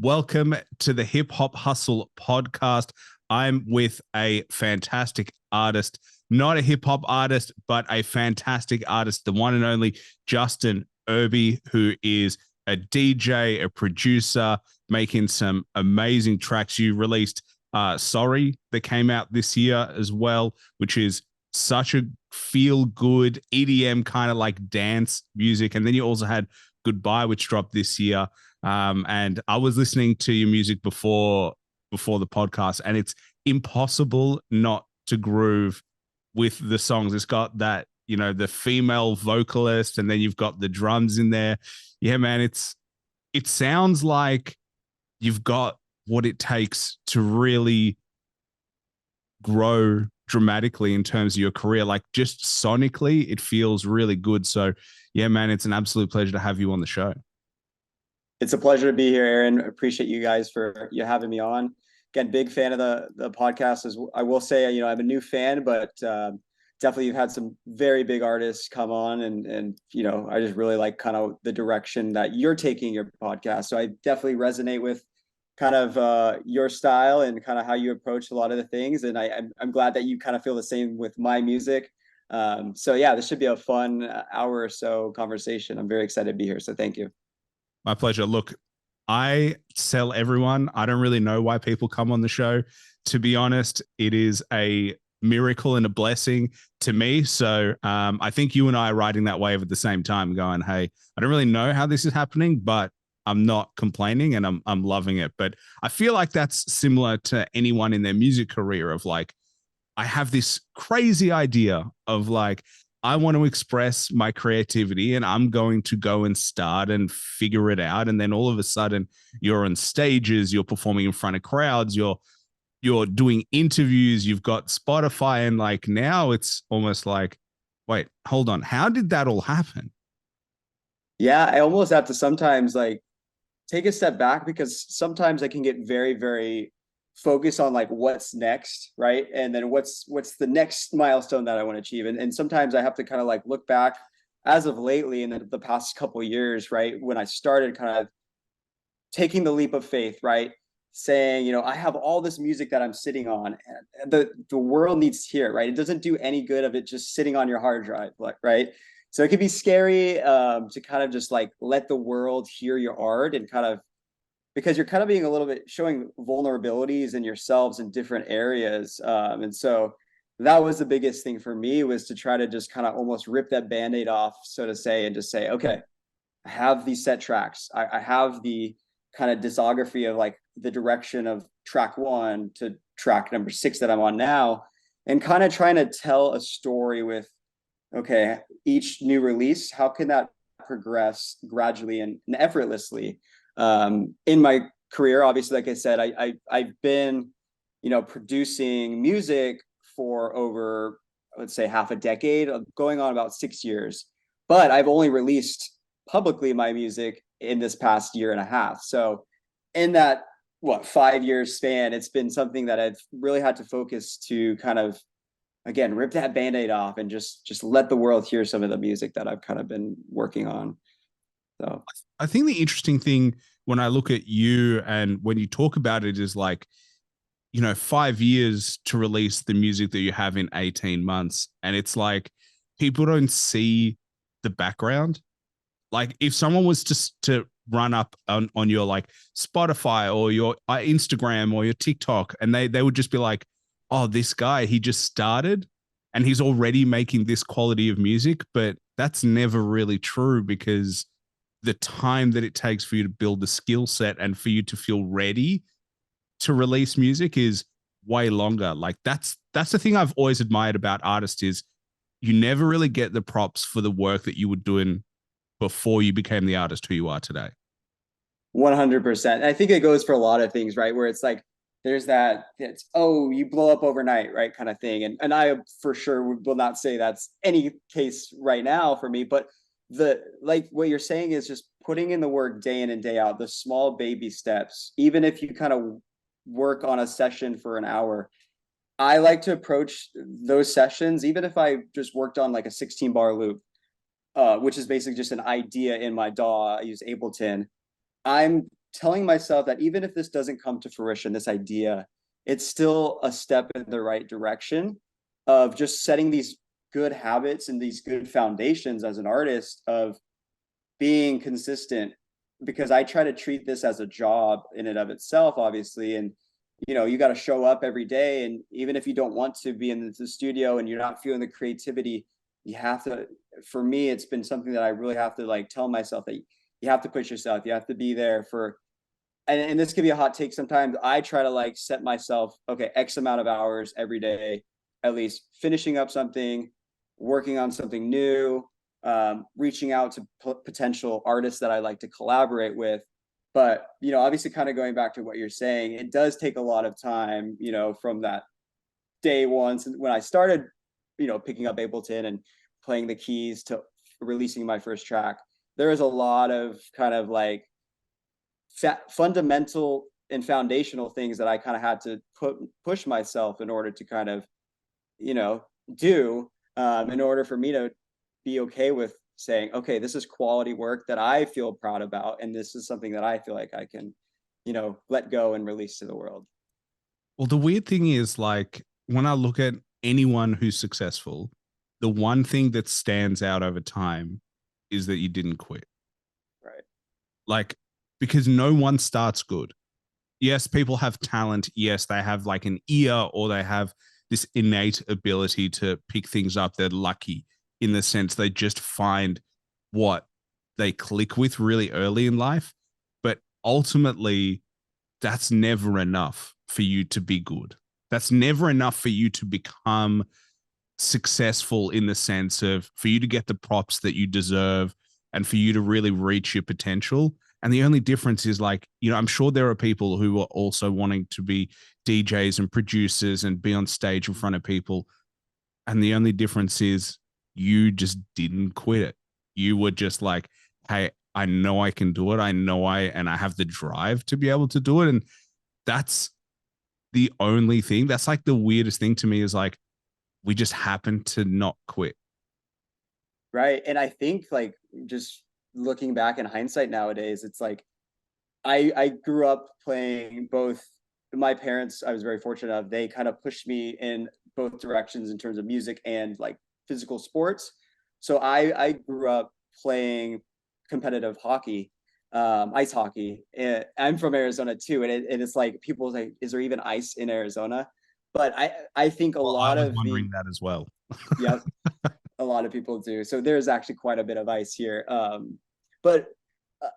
Welcome to the Hip Hop Hustle podcast. I'm with a fantastic artist, not a hip hop artist, but a fantastic artist, the one and only Justin Irby, who is a DJ, a producer, making some amazing tracks. You released Sorry that came out this year as well, which is such a feel good EDM kind of like dance music. And then you also had Goodbye, which dropped this year. And I was listening to your music before the podcast, and it's impossible not to groove with the songs. It's got that, you know, the female vocalist, and then you've got the drums in there. Yeah, man, it sounds like you've got what it takes to really grow dramatically in terms of your career. Like, just sonically, it feels really good. So yeah, man, it's an absolute pleasure to have you on the show. It's a pleasure to be here, Aaron. Appreciate you guys for you having me on. Again, big fan of the podcast. As I will say, you know, I'm a new fan, but definitely you've had some very big artists come on, and you know, I just really like kind of the direction that you're taking your podcast. So I definitely resonate with kind of your style and kind of how you approach a lot of the things. And I'm glad that you kind of feel the same with my music. So yeah, this should be a fun hour or so conversation. I'm very excited to be here. So thank you. My pleasure. Look, I tell everyone, I don't really know why people come on the show. To be honest, it is a miracle and a blessing to me. So I think you and I are riding that wave at the same time, going, hey, I don't really know how this is happening, but I'm not complaining and I'm loving it. But I feel like that's similar to anyone in their music career of like, I have this crazy idea of like, I want to express my creativity and I'm going to go and start and figure it out. And then all of a sudden you're on stages, you're performing in front of crowds, you're doing interviews, you've got Spotify, and like now it's almost like, wait, hold on. How did that all happen? Yeah, I almost have to sometimes like take a step back, because sometimes I can get very, very focused on like what's next, right? And then what's the next milestone that I want to achieve. And sometimes I have to kind of like look back as of lately in the past couple of years, right? When I started kind of taking the leap of faith, right? Saying, you know, I have all this music that I'm sitting on, and the world needs to hear it, right? It doesn't do any good of it just sitting on your hard drive, like, right? So it can be scary to kind of just like let the world hear your art, and kind of, because you're kind of being a little bit showing vulnerabilities in yourselves in different areas. And so that was the biggest thing for me, was to try to just kind of almost rip that Band-Aid off, so to say, and just say, okay, I have these set tracks. I have the kind of discography of like the direction of track 1 to track number 6 that I'm on now, and kind of trying to tell a story with, okay, each new release, how can that progress gradually and effortlessly in my career. Obviously, like I said, I've been, you know, producing music for over, let's say, half a decade, going on about 6 years, but I've only released publicly my music in this past year and a half. So in that 5 year span, it's been something that I've really had to focus to kind of, again, rip that Band-Aid off and just let the world hear some of the music that I've kind of been working on. So I think the interesting thing when I look at you and when you talk about it is like, you know, 5 years to release the music that you have in 18 months. And it's like, people don't see the background. Like, if someone was to run up on your like Spotify or your Instagram or your TikTok, and they would just be like, oh, this guy, he just started and he's already making this quality of music. But that's never really true, because the time that it takes for you to build the skill set and for you to feel ready to release music is way longer. Like, that's the thing I've always admired about artists, is you never really get the props for the work that you were doing before you became the artist who you are today. 100%. I think it goes for a lot of things, right? Where it's like, there's that, it's, oh, you blow up overnight, right? Kind of thing. And I for sure will not say that's any case right now for me, but like what you're saying is just putting in the work day in and day out, the small baby steps. Even if you kind of work on a session for an hour, I like to approach those sessions, even if I just worked on like a 16 bar loop, which is basically just an idea in my DAW. I use Ableton. I'm telling myself that even if this doesn't come to fruition, this idea, it's still a step in the right direction of just setting these good habits and these good foundations as an artist of being consistent, because I try to treat this as a job in and of itself, obviously. And, you know, you got to show up every day. And even if you don't want to be in the studio and you're not feeling the creativity, you have to, for me, it's been something that I really have to like tell myself that you have to push yourself. You have to be there for, and this could be a hot take sometimes. I try to like set myself, okay, X amount of hours every day, at least finishing up something, working on something new, reaching out to potential artists that I like to collaborate with. But, you know, obviously kind of going back to what you're saying, it does take a lot of time, you know, from that day one when I started, you know, picking up Ableton and playing the keys to releasing my first track. There is a lot of kind of like fundamental and foundational things that I kind of had to push myself in order to kind of, you know, do in order for me to be okay with saying, okay, this is quality work that I feel proud about, and this is something that I feel like I can, you know, let go and release to the world. Well, the weird thing is, like, when I look at anyone who's successful, the one thing that stands out over time is that you didn't quit. Right. Like, because no one starts good. Yes, people have talent. Yes, they have like an ear, or they have this innate ability to pick things up. They're lucky in the sense they just find what they click with really early in life. But ultimately, that's never enough for you to be good. That's never enough for you to become successful, in the sense of for you to get the props that you deserve and for you to really reach your potential. And the only difference is, like, you know, I'm sure there are people who are also wanting to be DJs and producers and be on stage in front of people. And the only difference is you just didn't quit it. You were just like, hey, I know I can do it. And I have the drive to be able to do it. And that's the only thing. That's like the weirdest thing to me, is like, we just happen to not quit. Right. And I think like just looking back in hindsight nowadays, it's like I grew up playing both. My parents, I was very fortunate of, they kind of pushed me in both directions in terms of music and like physical sports. So I grew up playing competitive hockey, ice hockey. And I'm from Arizona too, and it's like people say, is there even ice in Arizona? But I think a Well, I lot was of the, wondering that as well. yep, a lot of people do. So there's actually quite a bit of ice here. But uh,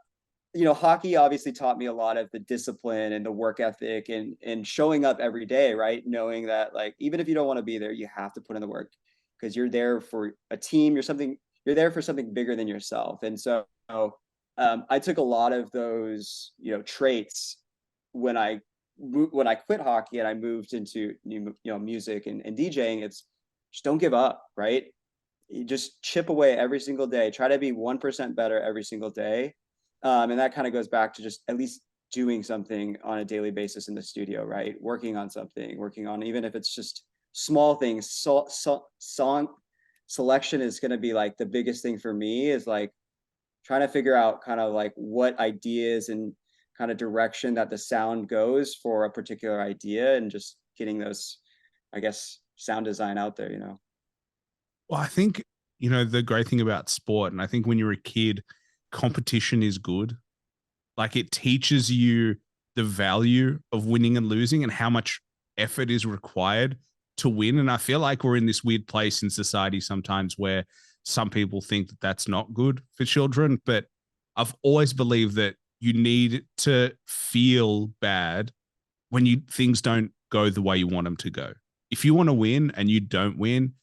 you know, hockey obviously taught me a lot of the discipline and the work ethic and showing up every day, right? Knowing that like even if you don't want to be there, you have to put in the work because you're there for a team. You're there for something bigger than yourself. And so I took a lot of those, you know, traits when I quit hockey and I moved into music and DJing. It's just don't give up, right? You just chip away every single day. Try to be 1% better every single day, and that kind of goes back to just at least doing something on a daily basis in the studio, right? Working on something, working on even if it's just small things. Song selection is going to be like the biggest thing for me. Is like trying to figure out kind of like what ideas and kind of direction that the sound goes for a particular idea, and just getting those, I guess, sound design out there, you know. Well, I think, you know, the great thing about sport, and I think when you're a kid, competition is good. Like, it teaches you the value of winning and losing and how much effort is required to win. And I feel like we're in this weird place in society sometimes where some people think that that's not good for children. But I've always believed that you need to feel bad when things don't go the way you want them to go. If you want to win and you don't win,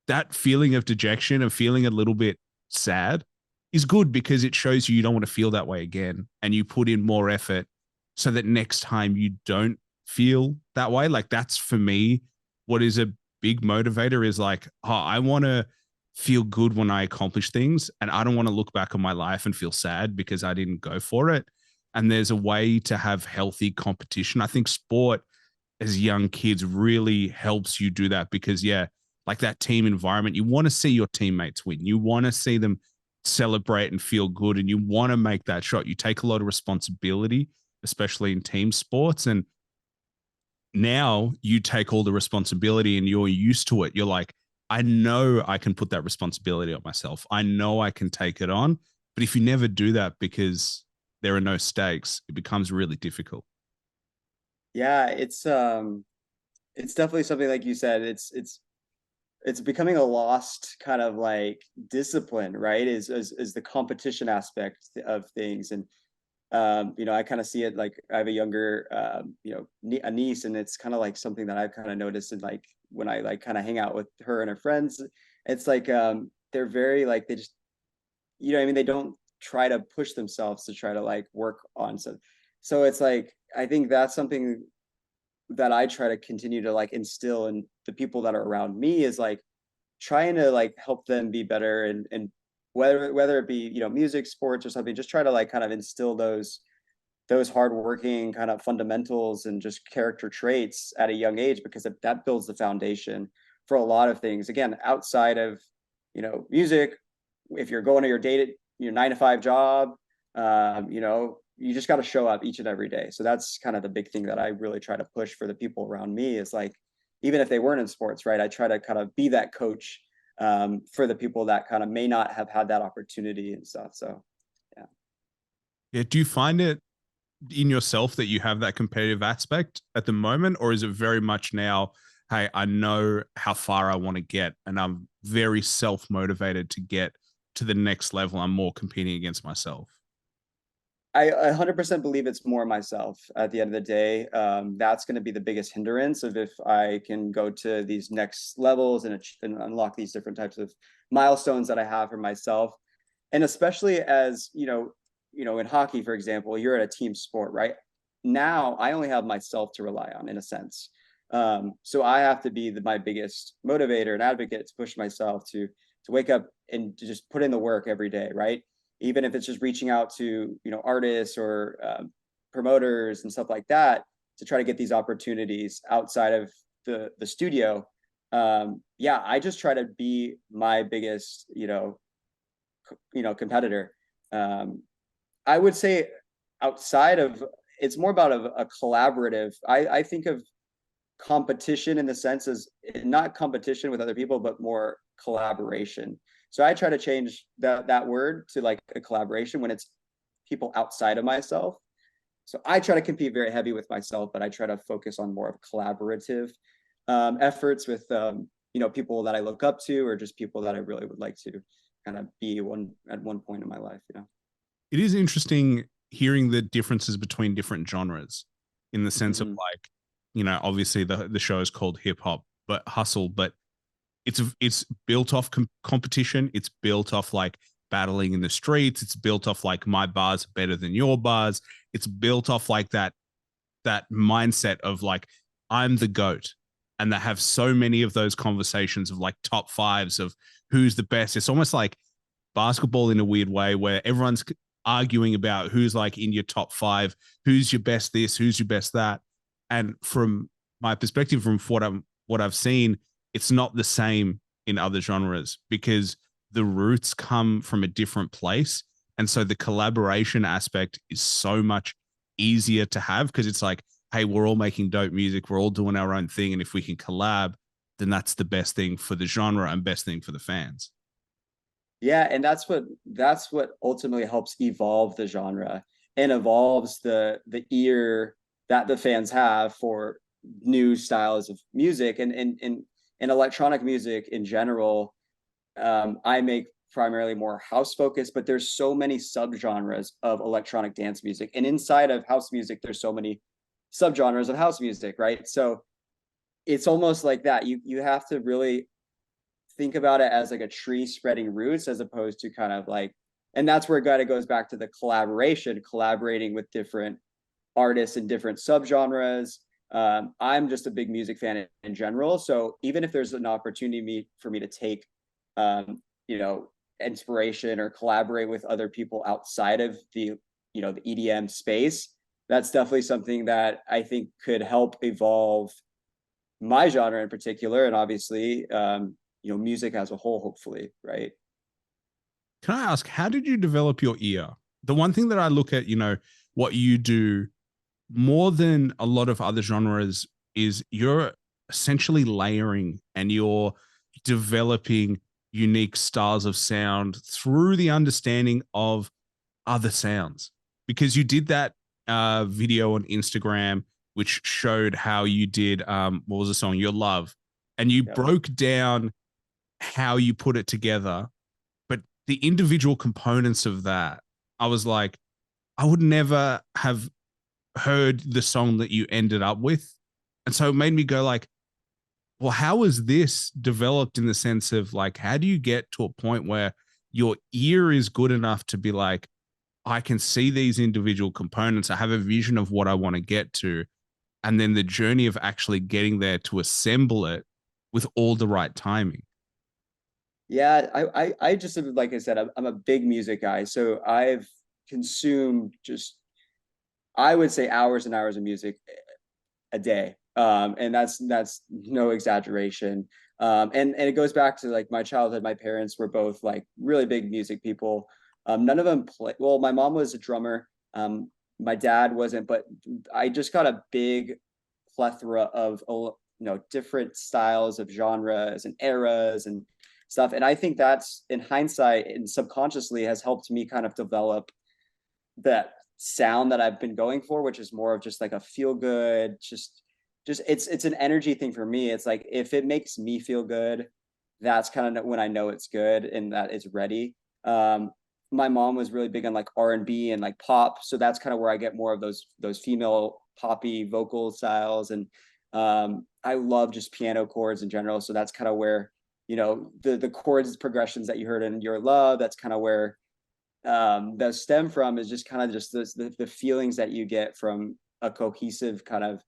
that feeling of dejection and feeling a little bit sad is good, because it shows you don't want to feel that way again, and you put in more effort so that next time you don't feel that way. Like, that's for me what is a big motivator, is like, oh, I want to feel good when I accomplish things, and I don't want to look back on my life and feel sad because I didn't go for it. And there's a way to have healthy competition. I think sport as young kids really helps you do that, because yeah, like that team environment, you want to see your teammates win. You want to see them celebrate and feel good, and you want to make that shot. You take a lot of responsibility especially in team sports. And now you take all the responsibility and you're used to it. You're like, I know I can put that responsibility on myself. I know I can take it on. But if you never do that because there are no stakes, it becomes really difficult. Yeah, it's definitely something like you said, it's becoming a lost kind of like discipline, right? Is the competition aspect of things. And I kind of see it like I have a younger a niece, and it's kind of like something that I've kind of noticed. And like when I like kind of hang out with her and her friends, it's like they're very like they just what I mean, they don't try to push themselves to try to like work on stuff. So it's like I think that's something that I try to continue to like instill in the people that are around me, is like trying to like help them be better. And whether it be music, sports, or something, just try to like kind of instill those hardworking kind of fundamentals and just character traits at a young age, because that builds the foundation for a lot of things. Again, outside of music, if you're going to your 9 to 5 job, you just got to show up each and every day. So that's kind of the big thing that I really try to push for the people around me, is like, even if they weren't in sports, right? I try to kind of be that coach for the people that kind of may not have had that opportunity and stuff. So, yeah. Yeah. Do you find it in yourself that you have that competitive aspect at the moment, or is it very much now, hey, I know how far I want to get and I'm very self-motivated to get to the next level? I'm more competing against myself. I 100% believe it's more myself at the end of the day. That's going to be the biggest hindrance of if I can go to these next levels and unlock these different types of milestones that I have for myself. And especially as, in hockey, for example, you're at a team sport, right? Now I only have myself to rely on, in a sense. So I have to be my biggest motivator and advocate to push myself to wake up and to just put in the work every day, right? Even if it's just reaching out to artists or promoters and stuff like that, to try to get these opportunities outside of the studio. Yeah, I just try to be my biggest competitor. I would say outside of, it's more about a collaborative. I think of competition in the sense as not competition with other people, but more collaboration. So I try to change that word to like a collaboration when it's people outside of myself. So I try to compete very heavy with myself, but I try to focus on more of collaborative efforts with people that I look up to, or just people that I really would like to kind of be at one point in my life. It is interesting hearing the differences between different genres, in the sense of like, obviously the show is called hip hop, but hustle, but it's built off competition. It's built off like battling in the streets. It's built off like my bars are better than your bars. It's built off like that mindset of like, I'm the GOAT. And they have so many of those conversations of like top fives of who's the best. It's almost like basketball in a weird way, where everyone's arguing about who's like in your top five, who's your best this, who's your best that. And from my perspective, from what I've seen, it's not the same in other genres, because the roots come from a different place. And so the collaboration aspect is so much easier to have, because it's like, hey, we're all making dope music, we're all doing our own thing. And if we can collab, then that's the best thing for the genre and best thing for the fans. Yeah, and that's what ultimately helps evolve the genre and evolves the ear that the fans have for new styles of music. And electronic music in general, I make primarily more house focused, but there's so many subgenres of electronic dance music, and inside of house music there's so many subgenres of house music, right? So it's almost like that. You have to really think about it as like a tree spreading roots, as opposed to kind of like, and that's where it goes back to the collaborating with different artists and different subgenres. I'm just a big music fan in general. So even if there's an opportunity for me to take, inspiration or collaborate with other people outside of the EDM space, that's definitely something that I think could help evolve my genre in particular. And obviously, music as a whole, hopefully, right? Can I ask, how did you develop your ear? The one thing that I look at, what you do more than a lot of other genres is you're essentially layering and you're developing unique styles of sound through the understanding of other sounds, because you did that video on Instagram which showed how you did what was the song, Your Love, and you Yep. broke down how you put it together, but the individual components of that, I was like, I would never have heard the song that you ended up with. And so it made me go like, well, how is this developed in the sense of like, how do you get to a point where your ear is good enough to be like, I can see these individual components. I have a vision of what I want to get to. And then the journey of actually getting there to assemble it with all the right timing. Yeah, I just like I said, I'm a big music guy, so I've consumed just I would say hours and hours of music a day. And that's no exaggeration. And it goes back to like my childhood. My parents were both like really big music people. None of them play. Well, my mom was a drummer. My dad wasn't, but I just got a big plethora of different styles of genres and eras and stuff. And I think that's in hindsight and subconsciously has helped me kind of develop that sound that I've been going for, which is more of just like a feel good, just it's an energy thing for me. It's like if it makes me feel good, that's kind of when I know it's good and that it's ready. My mom was really big on like R&B and like pop, so that's kind of where I get more of those female poppy vocal styles. And I love just piano chords in general, so that's kind of where the chords progressions that you heard in Your Love, that's kind of where that stem from, is just kind of just the feelings that you get from a cohesive kind of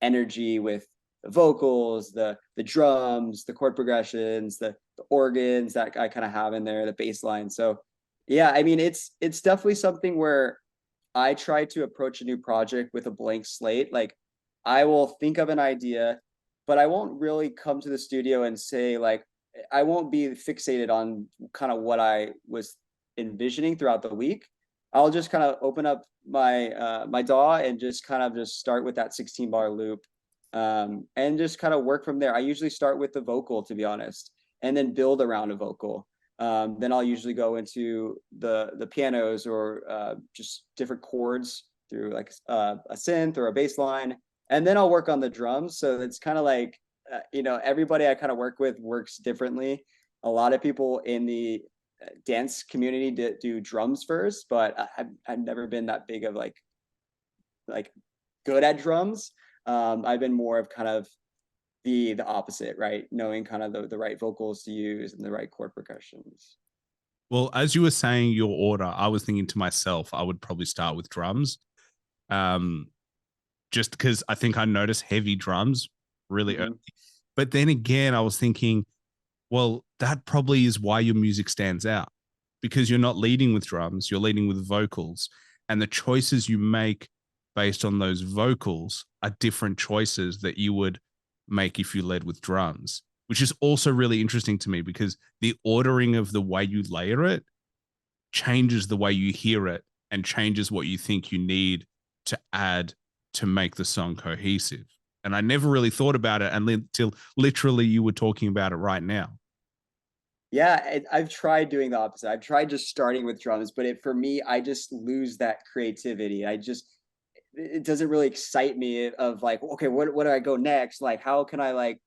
energy with the vocals, the drums, the chord progressions, the organs that I kind of have in there, the bass line. So yeah, I mean it's definitely something where I try to approach a new project with a blank slate. Like I will think of an idea, but I won't really come to the studio and say like I won't be fixated on kind of what I was envisioning throughout the week. I'll just kind of open up my DAW and just kind of just start with that 16 bar loop, and just kind of work from there. I usually start with the vocal, to be honest, and then build around a vocal. Then I'll usually go into the pianos or just different chords through like a synth or a bass line, and then I'll work on the drums. So it's kind of like everybody I kind of work with works differently. A lot of people in the dance community do drums first, but I've never been that big of like good at drums. I've been more of kind of the opposite, right? Knowing kind of the right vocals to use and the right chord progressions. Well, as you were saying your order, I was thinking to myself, I would probably start with drums. Um, just because I think I notice heavy drums really early. Mm-hmm. But then again, I was thinking, well, that probably is why your music stands out, because you're not leading with drums, you're leading with vocals. And the choices you make based on those vocals are different choices that you would make if you led with drums, which is also really interesting to me because the ordering of the way you layer it changes the way you hear it and changes what you think you need to add to make the song cohesive. And I never really thought about it until literally you were talking about it right now. Yeah, I've tried doing the opposite. I've tried just starting with drums, but for me, I just lose that creativity. It doesn't really excite me of like, okay, what do I go next? Like, how can I like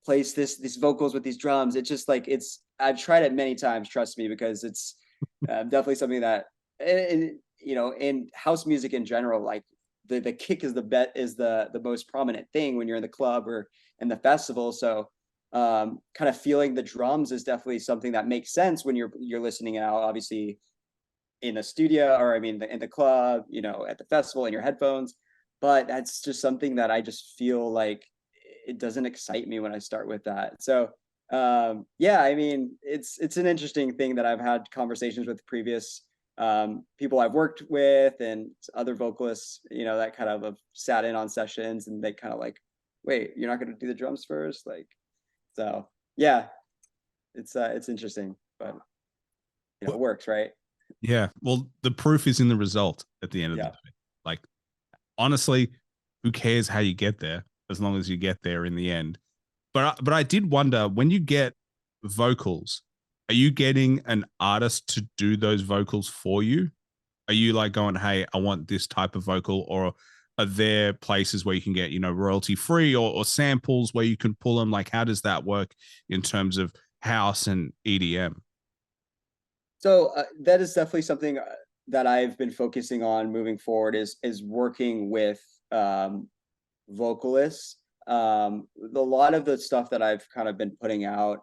place these vocals with these drums? It's just like I've tried it many times, trust me, because it's definitely something that in house music in general, like the kick is the most prominent thing when you're in the club or in the festival. So kind of feeling the drums is definitely something that makes sense when you're listening out, obviously in a studio, or I mean in the club, at the festival in your headphones. But that's just something that I just feel like it doesn't excite me when I start with that. So yeah, I mean it's an interesting thing that I've had conversations with previous people I've worked with and other vocalists, that kind of have sat in on sessions and they kind of like, wait, you're not going to do the drums first, like. So yeah, it's interesting, but it works, right? Yeah. Well, the proof is in the result at the end of the Yeah. day. Like honestly, who cares how you get there as long as you get there in the end. But I did wonder, when you get vocals, are you getting an artist to do those vocals for you? Are you like going, hey, I want this type of vocal, or are there places where you can get, royalty free, or samples where you can pull them? Like, how does that work in terms of house and EDM? So that is definitely something that I've been focusing on moving forward is working with vocalists. A lot of the stuff that I've kind of been putting out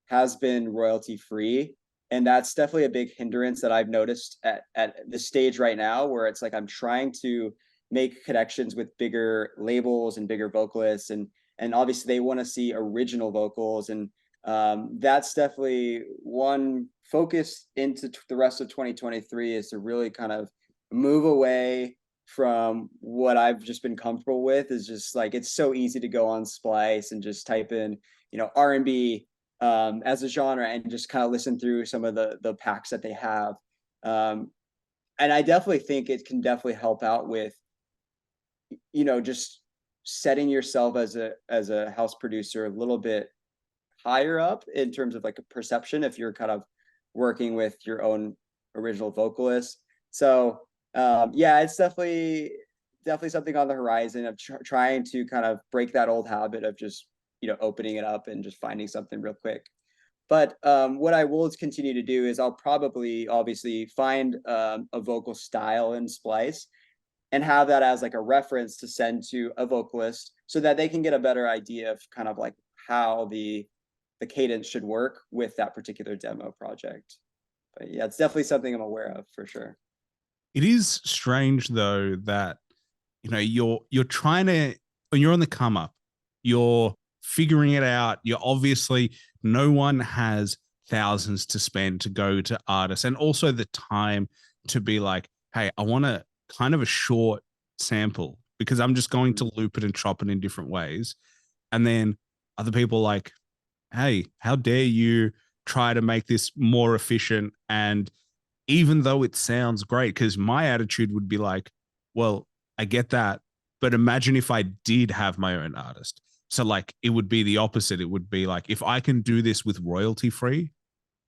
has been royalty free. And that's definitely a big hindrance that I've noticed at the stage right now, where it's like I'm trying to make connections with bigger labels and bigger vocalists, and obviously they want to see original vocals, and that's definitely one focus into the rest of 2023, is to really kind of move away from what I've just been comfortable with. Is just like, it's so easy to go on Splice and just type in, R&B as a genre, and just kind of listen through some of the packs that they have. And I definitely think it can definitely help out with, just setting yourself as a house producer a little bit higher up in terms of like a perception, if you're kind of working with your own original vocalist. So yeah, it's definitely something on the horizon of trying to kind of break that old habit of just opening it up and just finding something real quick. But what I will continue to do is I'll probably obviously find a vocal style in Splice and have that as like a reference to send to a vocalist, so that they can get a better idea of kind of like how the cadence should work with that particular demo project. But yeah, it's definitely something I'm aware of for sure. It is strange though that you're trying to, when you're on the come up, you're figuring it out. You're obviously, no one has thousands to spend to go to artists, and also the time to be like, hey, I want a kind of a short sample because I'm just going to loop it and chop it in different ways. And then other people like, hey, how dare you try to make this more efficient? And even though it sounds great, because my attitude would be like, well, I get that, but imagine if I did have my own artist. So like it would be the opposite. It would be like, if I can do this with royalty free,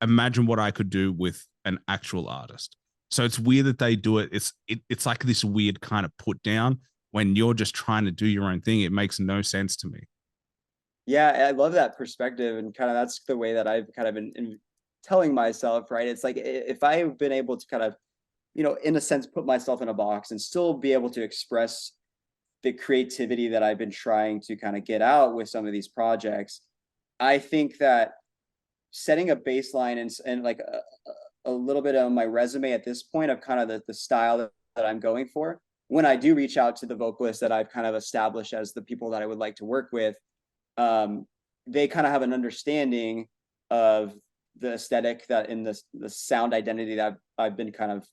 imagine what I could do with an actual artist. So it's weird that they do it. It's like this weird kind of put down when you're just trying to do your own thing. It makes no sense to me. Yeah, I love that perspective, and kind of that's the way that I've kind of been telling myself, right? It's like, if I've been able to kind of, in a sense, put myself in a box and still be able to express the creativity that I've been trying to kind of get out with some of these projects, I think that setting a baseline and like a little bit on my resume at this point of kind of the style that I'm going for, when I do reach out to the vocalists that I've kind of established as the people that I would like to work with, um, they kind of have an understanding of the aesthetic that in the sound identity that I've been kind of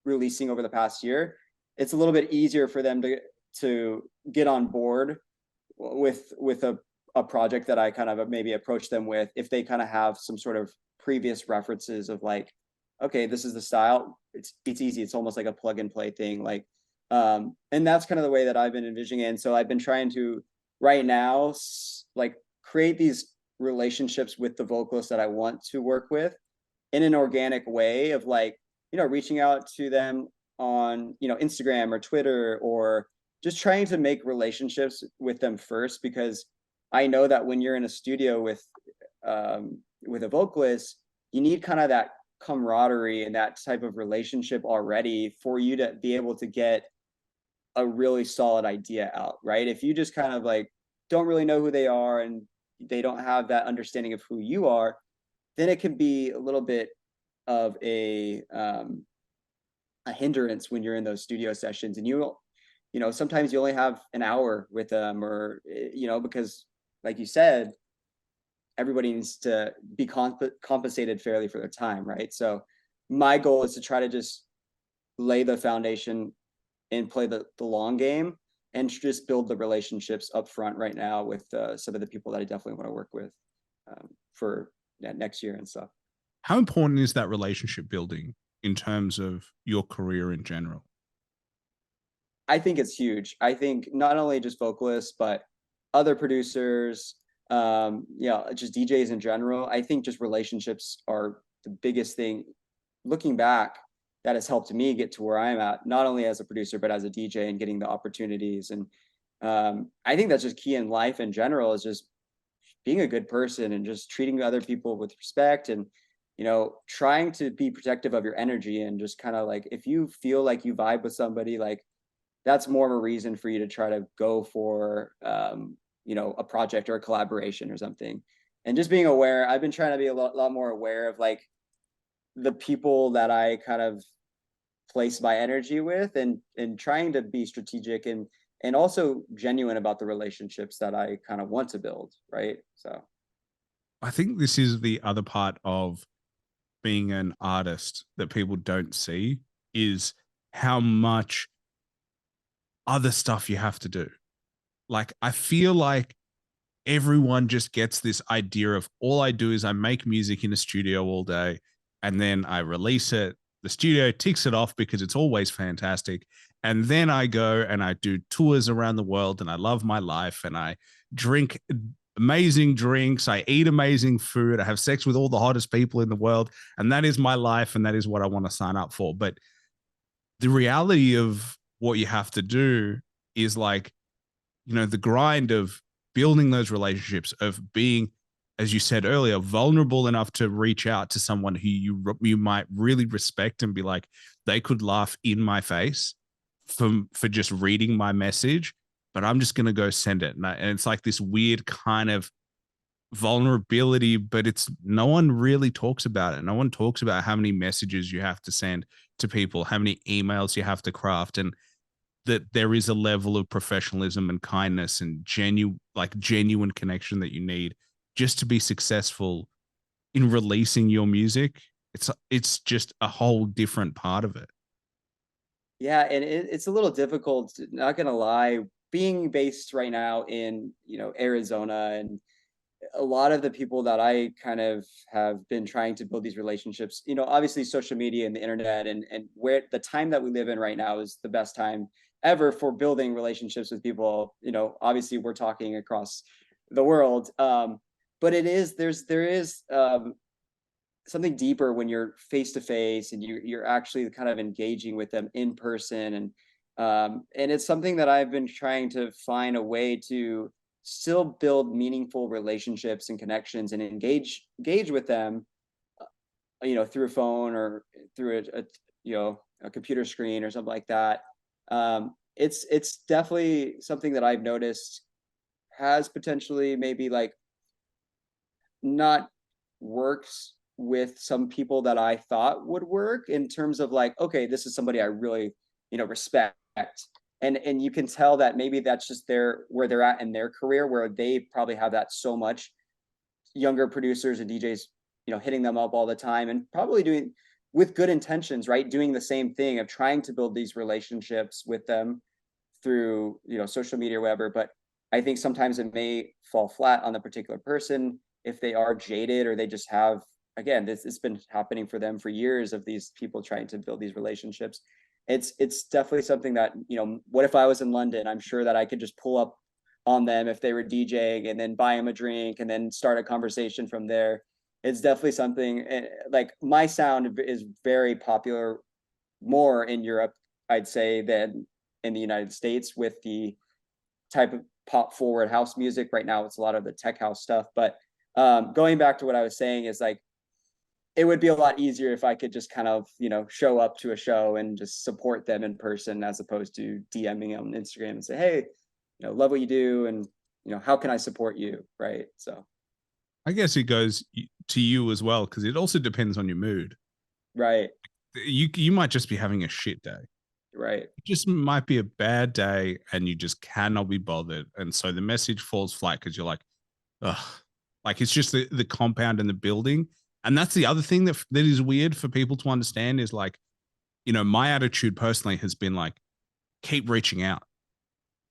releasing over the past year. It's a little bit easier for them to get on board with a project that I kind of maybe approach them with, if they kind of have some sort of previous references of like, okay, this is the style. It's easy. It's almost like a plug and play thing. Like, and that's kind of the way that I've been envisioning it. And so I've been trying to right now like create these relationships with the vocalists that I want to work with in an organic way of like, reaching out to them on, Instagram or Twitter, or just trying to make relationships with them first, because I know that when you're in a studio with a vocalist, you need kind of that camaraderie and that type of relationship already for you to be able to get a really solid idea out, right? If you just kind of like don't really know who they are and they don't have that understanding of who you are, then it can be a little bit of a hindrance when you're in those studio sessions, and sometimes you only have an hour with them, or because like you said, everybody needs to be compensated fairly for their time, right? So my goal is to try to just lay the foundation and play the long game, and just build the relationships up front right now with some of the people that I definitely want to work with for next year and stuff. How important is that relationship building in terms of your career in general? I think it's huge. I think not only just vocalists, but other producers, just DJs in general. I think just relationships are the biggest thing. Looking back, that has helped me get to where I'm at, not only as a producer, but as a DJ and getting the opportunities. And I think that's just key in life in general, is just being a good person and just treating other people with respect, and trying to be protective of your energy, and just kind of like, if you feel like you vibe with somebody, like that's more of a reason for you to try to go for a project or a collaboration or something. And just being aware, I've been trying to be a lot more aware of like the people that I kind of place my energy with, and trying to be strategic and also genuine about the relationships that I kind of want to build, right? So I think this is the other part of being an artist that people don't see, is how much other stuff you have to do. Like, I feel like everyone just gets this idea of, all I do is I make music in a studio all day and then I release it. The studio ticks it off because it's always fantastic. And then I go and I do tours around the world and I love my life and I drink amazing drinks. I eat amazing food. I have sex with all the hottest people in the world. And that is my life. And that is what I want to sign up for. But the reality of what you have to do is like, the grind of building those relationships, of being, as you said earlier, vulnerable enough to reach out to someone who you might really respect and be like, they could laugh in my face for just reading my message, but I'm just going to go send it. And it's like this weird kind of vulnerability, but it's, no one really talks about it. No one talks about how many messages you have to send to people, how many emails you have to craft, and that there is a level of professionalism and kindness and genuine connection that you need just to be successful in releasing your music. It's just a whole different part of it. yeah, and it's a little difficult, not gonna lie, being based right now in Arizona, and a lot of the people that I kind of have been trying to build these relationships, obviously social media and the internet, and where the time that we live in right now is the best time ever for building relationships with people. Obviously we're talking across the world. But there is something deeper when you're face to face and you're actually kind of engaging with them in person. And it's something that I've been trying to find a way to still build meaningful relationships and connections and engage with them, through a phone or through a computer screen or something like that. It's definitely something that I've noticed has potentially maybe like not works with some people that I thought would work, in terms of like, okay, this is somebody I really, respect. And you can tell that maybe that's just where they're at in their career, where they probably have that so much, younger producers and DJs, hitting them up all the time, and probably doing with good intentions, right? Doing the same thing of trying to build these relationships with them through, social media or whatever. But I think sometimes it may fall flat on the particular person if they are jaded, or they just have, again, it's been happening for them for years, of these people trying to build these relationships. It's definitely something that, what if I was in London? I'm sure that I could just pull up on them if they were DJing, and then buy them a drink and then start a conversation from there. It's definitely something, like my sound is very popular more in Europe, I'd say, than in the United States, with the type of pop forward house music. Right now it's a lot of the tech house stuff. But going back to what I was saying, is like, it would be a lot easier if I could just kind of, show up to a show and just support them in person, as opposed to DMing on Instagram and say, hey, love what you do, and how can I support you, right? So I guess it goes to you as well, because it also depends on your mood. right, You might just be having a shit day. right, It just might be a bad day and you just cannot be bothered. And so the message falls flat because you're like, ugh. Like, it's just the compound and the building. And that's the other thing that is weird for people to understand, is like, my attitude personally has been like, keep reaching out.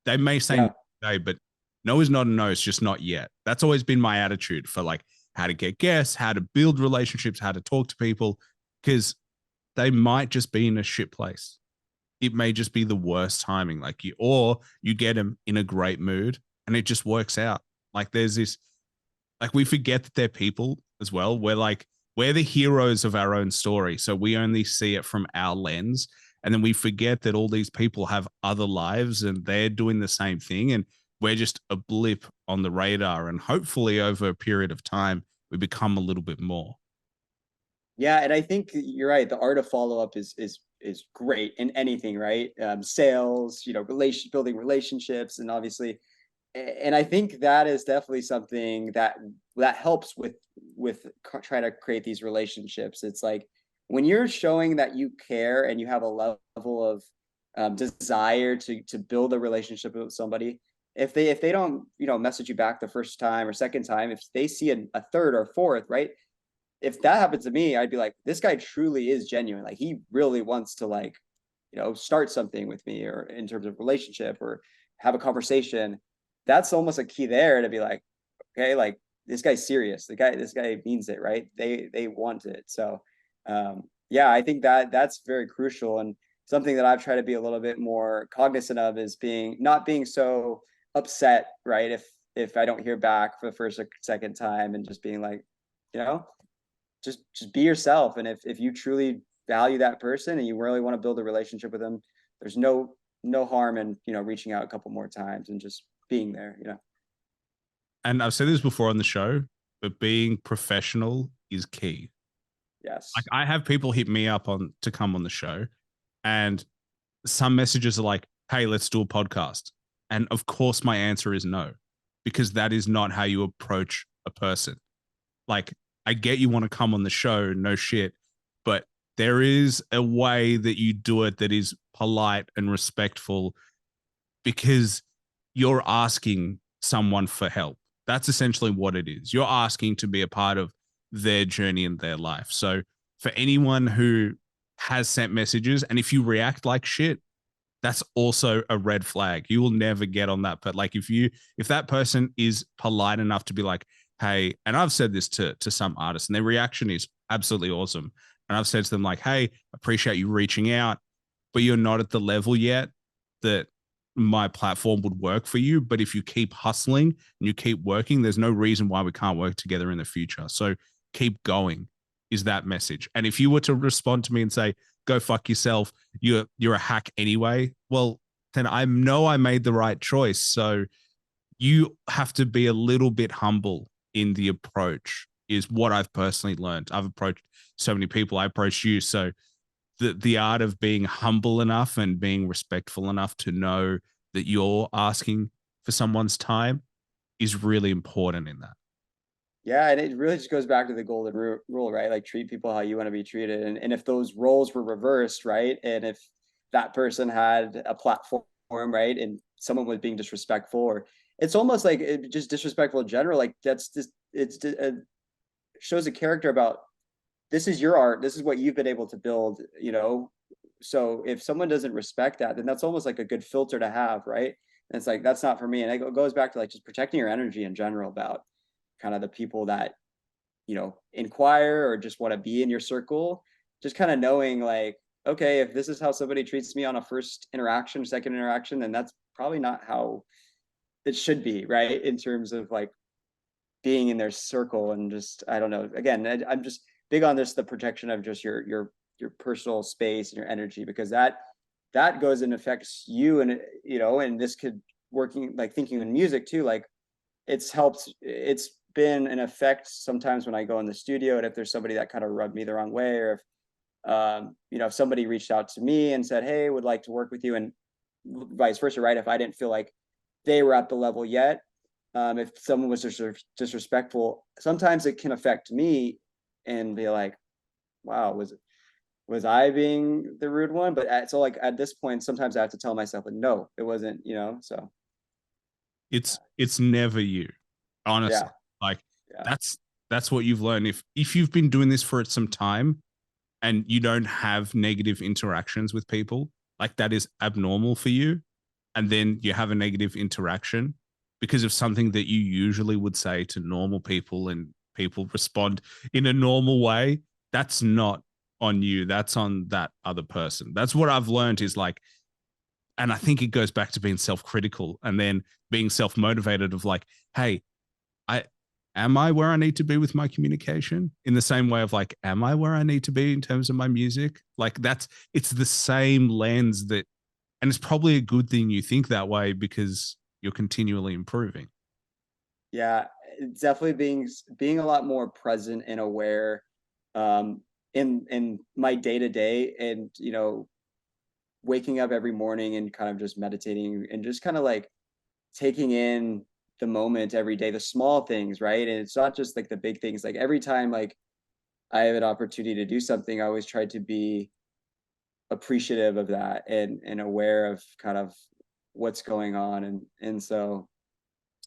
They may say yeah, no today, but no is not a no. It's just not yet. That's always been my attitude for like how to get guests, how to build relationships, how to talk to people, because they might just be in a shit place. it may just be the worst timing. Like you get them in a great mood and it just works out. Like there's this, like we forget that they're people as well. We're the heroes of our own story. So we only see it from our lens. And then we forget that all these people have other lives and they're doing the same thing. And we're just a blip on the radar. And hopefully over a period of time, we become a little bit more. Yeah, and I think you're right. The art of follow up is great in anything, right? Sales, building relationships, and obviously, and I think that is definitely something that helps with trying to create these relationships. It's like when you're showing that you care and you have a level of desire to build a relationship with somebody. If they don't message you back the first time or second time, if they see a third or fourth, right? If that happened to me, I'd be like, this guy truly is genuine. Like he really wants to start something with me or in terms of relationship or have a conversation. That's almost a key there to be like, okay, like this guy's serious. This guy means it, right? They want it. So yeah, I think that's very crucial and something that I've tried to be a little bit more cognizant of is not being so upset, right? If I don't hear back for the first or second time and just being like, you know, just be yourself. And if you truly value that person and you really want to build a relationship with them, there's no harm in reaching out a couple more times and just being there. And I've said this before on the show, but being professional is key. Like Yes. I have people hit me up on to come on the show, and some messages are like, "Hey, let's do a podcast." And of course, my answer is no, because that is not how you approach a person. Like, I get you want to come on the show, no shit, but there is a way that you do it that is polite and respectful because you're asking someone for help. That's essentially what it is. You're asking to be a part of their journey in their life. So for anyone who has sent messages, and if you react like shit, that's also a red flag. You will never get on that. But like if that person is polite enough to be like, hey, and I've said this to some artists, and their reaction is absolutely awesome. And I've said to them like, hey, appreciate you reaching out, but you're not at the level yet that my platform would work for you. But if you keep hustling and you keep working, there's no reason why we can't work together in the future. So keep going is that message. And if you were to respond to me and say, go fuck yourself, you're a hack anyway, well, then I know I made the right choice. So you have to be a little bit humble in the approach is what I've personally learned. I've approached so many people. I approached you. So the art of being humble enough and being respectful enough to know that you're asking for someone's time is really important in that. Yeah, and it really just goes back to the golden rule, right? Like treat people how you want to be treated. And if those roles were reversed, right? And if that person had a platform, right, and someone was being disrespectful, or it's almost like just disrespectful in general, like that's just it shows a character about this is your art, this is what you've been able to build, So if someone doesn't respect that, then that's almost like a good filter to have, right? And it's like that's not for me. And it goes back to like just protecting your energy in general about kind of the people that inquire or just want to be in your circle, just kind of knowing like, okay, if this is how somebody treats me on a first interaction, second interaction, then that's probably not how it should be, right? In terms of like being in their circle. And just I don't know, again, I'm just big on this, the protection of just your personal space and your energy, because that goes and affects you. And and this could working like thinking in music too, like it's been an effect sometimes when I go in the studio, and if there's somebody that kind of rubbed me the wrong way, or if somebody reached out to me and said, hey, would like to work with you, and vice versa, right? If I didn't feel like they were at the level yet, if someone was disrespectful, sometimes it can affect me and be like, wow, was I being the rude one? But so like at this point, sometimes I have to tell myself like, no, it wasn't, so It's never you, honestly. yeah, Like yeah. that's what you've learned. If you've been doing this for some time and you don't have negative interactions with people, like that is abnormal for you. And then you have a negative interaction because of something that you usually would say to normal people and people respond in a normal way. That's not on you. That's on that other person. That's what I've learned is like, and I think it goes back to being self-critical and then being self-motivated of like, hey, I am I where I need to be with my communication in the same way of like, am I where I need to be in terms of my music? Like it's the same lens that, and it's probably a good thing you think that way because you're continually improving. Yeah, it's definitely being a lot more present and aware um in my day to day, and waking up every morning and kind of just meditating and just kind of like taking in the moment every day, the small things, right? And it's not just like the big things. Like every time like I have an opportunity to do something, I always try to be appreciative of that and aware of kind of what's going on. And so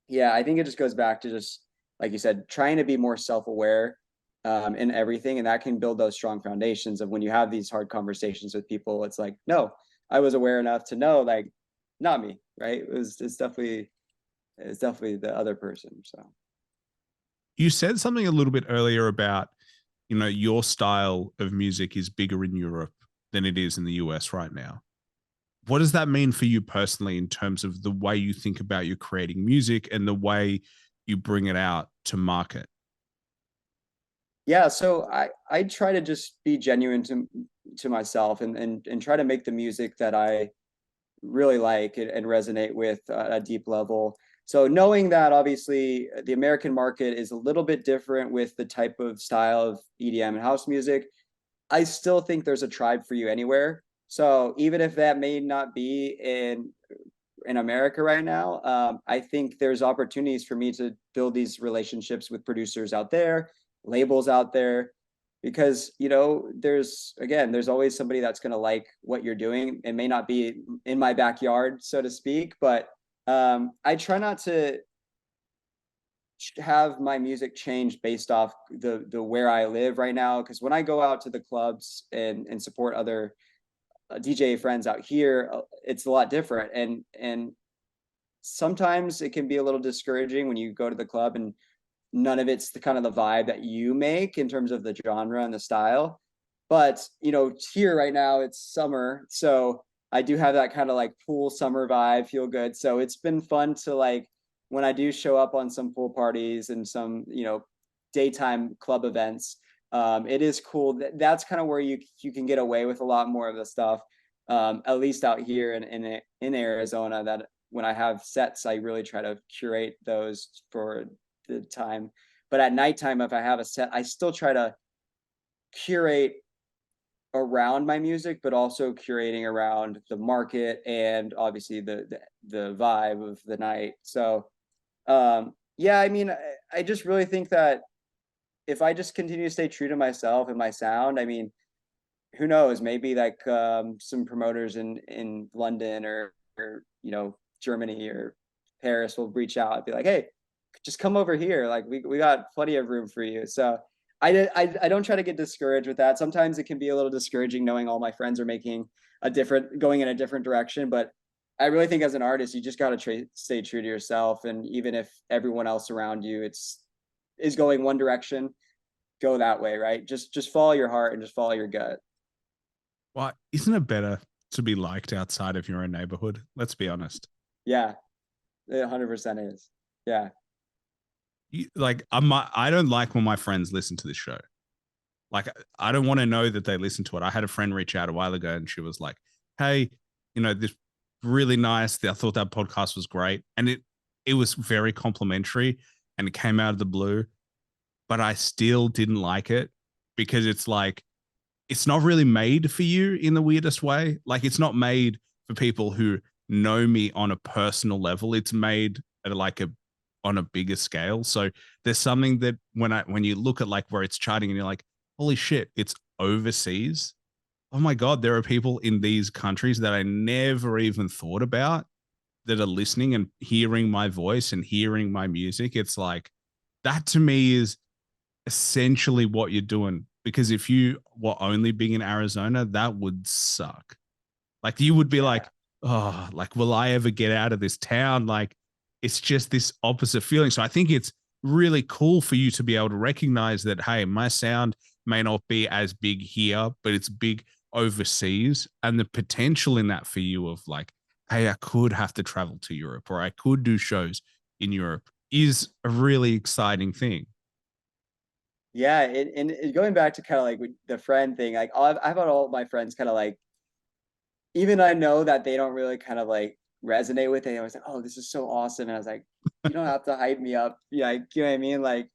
yeah, I think it just goes back to just like you said, trying to be more self-aware in everything, and that can build those strong foundations of when you have these hard conversations with people. It's like, no, I was aware enough to know, like, not me, right? It's definitely the other person. So You said something a little bit earlier about, your style of music is bigger in Europe than it is in the US right now. What does that mean for you personally in terms of the way you think about your creating music and the way you bring it out to market? yeah, so I try to just be genuine to myself, and try to make the music that I really like and resonate with at a deep level. So knowing that obviously the American market is a little bit different with the type of style of EDM and house music, I still think there's a tribe for you anywhere. So even if that may not be in America right now, I think there's opportunities for me to build these relationships with producers out there, labels out there, because there's always somebody that's going to like what you're doing. It may not be in my backyard, so to speak, but I try not to have my music change based off the where I live right now. Because when I go out to the clubs and support other DJ friends out here, it's a lot different, and sometimes it can be a little discouraging when you go to the club and none of it's the kind of the vibe that you make in terms of the genre and the style. But here right now it's summer, so I do have that kind of like pool summer vibe, feel good. So it's been fun to like when I do show up on some pool parties and some daytime club events. It is cool. That's kind of where you can get away with a lot more of the stuff. At least out here in Arizona, that when I have sets, I really try to curate those for the time. But at nighttime, if I have a set, I still try to curate around my music, but also curating around the market and obviously the vibe of the night. So yeah, I mean, I just really think that if I just continue to stay true to myself and my sound, I mean, who knows, maybe like some promoters in London or Germany or Paris will reach out and be like, hey, just come over here, like we got plenty of room for you. So I don't try to get discouraged with that. Sometimes it can be a little discouraging knowing all my friends are making going in a different direction, but I really think as an artist you just got to stay true to yourself, and even if everyone else around you is going one direction, go that way, right? Just follow your heart and just follow your gut. Well, isn't it better to be liked outside of your own neighborhood? Let's be honest. Yeah, it 100% is. Yeah. I don't like when my friends listen to this show. Like, I don't want to know that they listen to it. I had a friend reach out a while ago and she was like, hey, this really nice. I thought that podcast was great. And it was very complimentary and it came out of the blue, but I still didn't like it because it's like, it's not really made for you in the weirdest way. Like, it's not made for people who know me on a personal level. It's made at like on a bigger scale. So there's something that when you look at like where it's charting and you're like, holy shit, it's overseas. Oh my God, there are people in these countries that I never even thought about that are listening and hearing my voice and hearing my music. It's like, that to me is essentially what you're doing. Because if you were only big in Arizona, that would suck. Like, you would be like, oh, like, will I ever get out of this town? Like, it's just this opposite feeling. So I think it's really cool for you to be able to recognize that, hey, my sound may not be as big here, but it's big overseas. And the potential in that for you of like, hey, I could have to travel to Europe or I could do shows in Europe is a really exciting thing. Yeah, and going back to kind of like the friend thing, like I've had all my friends kind of like, even I know that they don't really kind of like resonate with it. I was like, oh, this is so awesome. And I was like, you don't have to hype me up. Yeah, you know what I mean? Like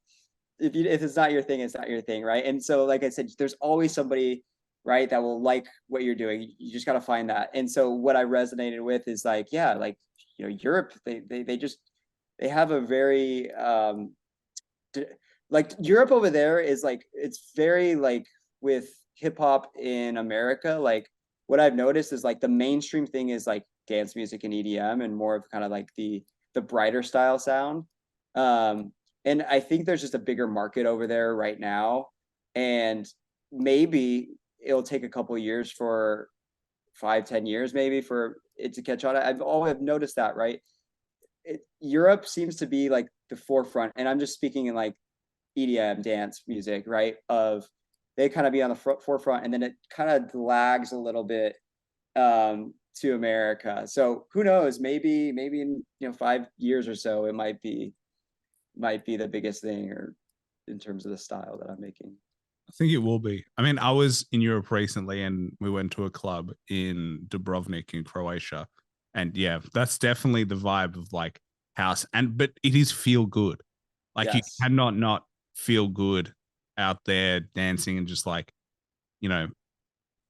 if it's not your thing, it's not your thing, right? And so, like I said, there's always somebody, right, that will like what you're doing. You just gotta find that. And so what I resonated with is like, yeah, like Europe, they just they have a very like Europe over there is like it's very like with hip hop in America, like what I've noticed is like the mainstream thing is like dance music and EDM and more of kind of like the brighter style sound. And I think there's just a bigger market over there right now. And maybe it'll take a couple of years for 5, 10 years maybe for it to catch on. I've always noticed that, right? Europe seems to be like the forefront, and I'm just speaking in like EDM dance music, right? Of they kind of be on the forefront, and then it kind of lags a little bit to America. So who knows? Maybe in 5 years or so, it might be the biggest thing, or in terms of the style that I'm making. I think it will be. I mean, I was in Europe recently and we went to a club in Dubrovnik in Croatia. And yeah, that's definitely the vibe of like house. And but it is feel good. Like you Yes. cannot not feel good out there dancing and just like, you know,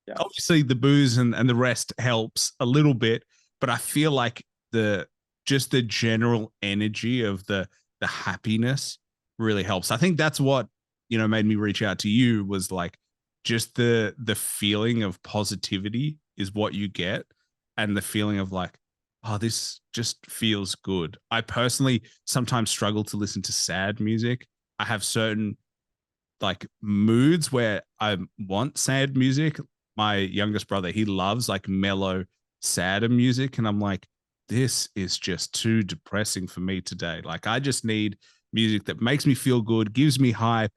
Yeah. obviously the booze and the rest helps a little bit, but I feel like the just the general energy of the happiness really helps. I think that's what made me reach out to you was like just the feeling of positivity is what you get, and the feeling of like, oh, this just feels good. I personally sometimes struggle to listen to sad music. I have certain like moods where I want sad music. My youngest brother, he loves like mellow, sadder music. And I'm like, this is just too depressing for me today. Like, I just need music that makes me feel good, gives me hype,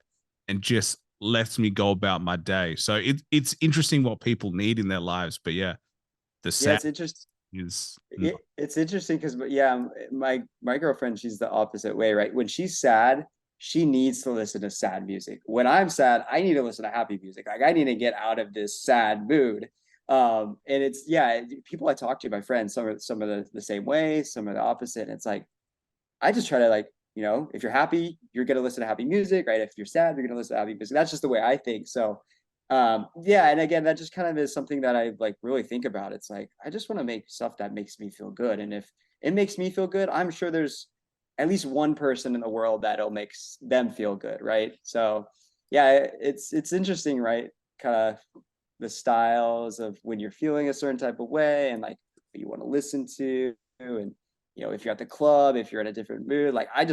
and just lets me go about my day. So it's interesting what people need in their lives. But yeah, the Yeah, sad it's interesting. is not. It's interesting because yeah, my girlfriend, she's the opposite way, right? When she's sad, she needs to listen to sad music. When I'm sad, I need to listen to happy music. Like I need to get out of this sad mood. And it's yeah, people I talk to, my friends, some of the same way, some are the opposite. And it's like I just try to like, if you're happy, you're gonna listen to happy music, right? If you're sad, you're gonna listen to happy music. That's just the way I think. So yeah, and again, that just kind of is something that I like really think about. It's like I just want to make stuff that makes me feel good. And if it makes me feel good, I'm sure there's at least one person in the world that'll make them feel good, right? So yeah, it's interesting, right? Kind of the styles of when you're feeling a certain type of way and like what you want to listen to, and if you're at the club, if you're in a different mood, like I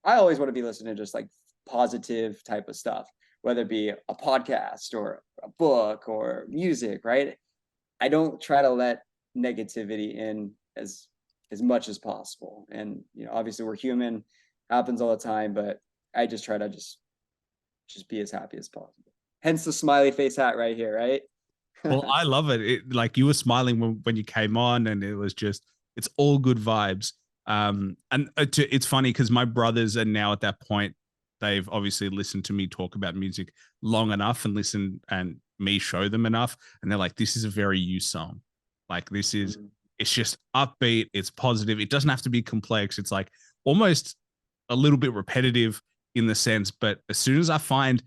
always want to be listening to just like positive type of stuff, whether it be a podcast or a book or music, right? I don't try to let negativity in as much as possible. And obviously we're human, happens all the time, but I just try to just be as happy as possible. Hence the smiley face hat right here, right? Well, I love it. Like you were smiling when you came on, and it was just it's all good vibes. And it's funny because my brothers are now at that point. They've obviously listened to me talk about music long enough and listen and me show them enough, and they're like, "This is a very you song. Like this is it's just upbeat. It's positive. It doesn't have to be complex. It's like almost a little bit repetitive in the sense, but as soon as I find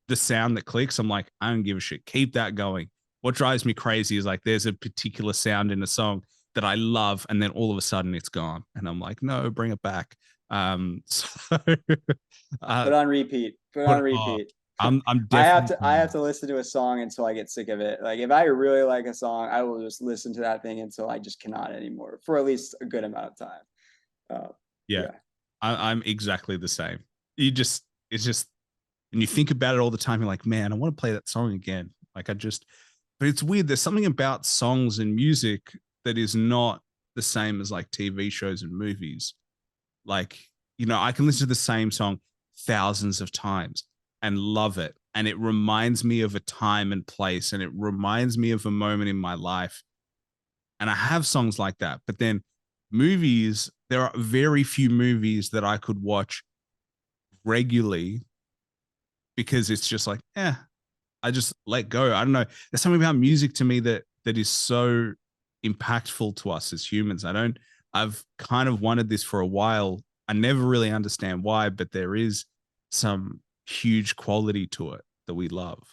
the sound that clicks, I'm like, I don't give a shit. Keep that going. What drives me crazy is like there's a particular sound in a song that I love, and then all of a sudden it's gone, and I'm like, no, bring it back. So Put on repeat. Put but on repeat. I'm I have definitely to I have to listen to a song until I get sick of it. Like if I really like a song, I will just listen to that thing until I just cannot anymore for at least a good amount of time. yeah, Yeah. I'm exactly the same. It's just, and you think about it all the time. You're like, man, I want to play that song again. Like but it's weird. There's something about songs and music that is not the same as like TV shows and movies. Like, I can listen to the same song thousands of times. and love it. And it reminds me of a time and place, and it reminds me of a moment in my life. And I have songs like that. But then movies, there are very few movies that I could watch regularly because it's just like, I just let go. I don't know. There's something about music to me that is so impactful to us as humans. I've kind of wanted this for a while. I never really understand why, but there is some huge quality to it that we love.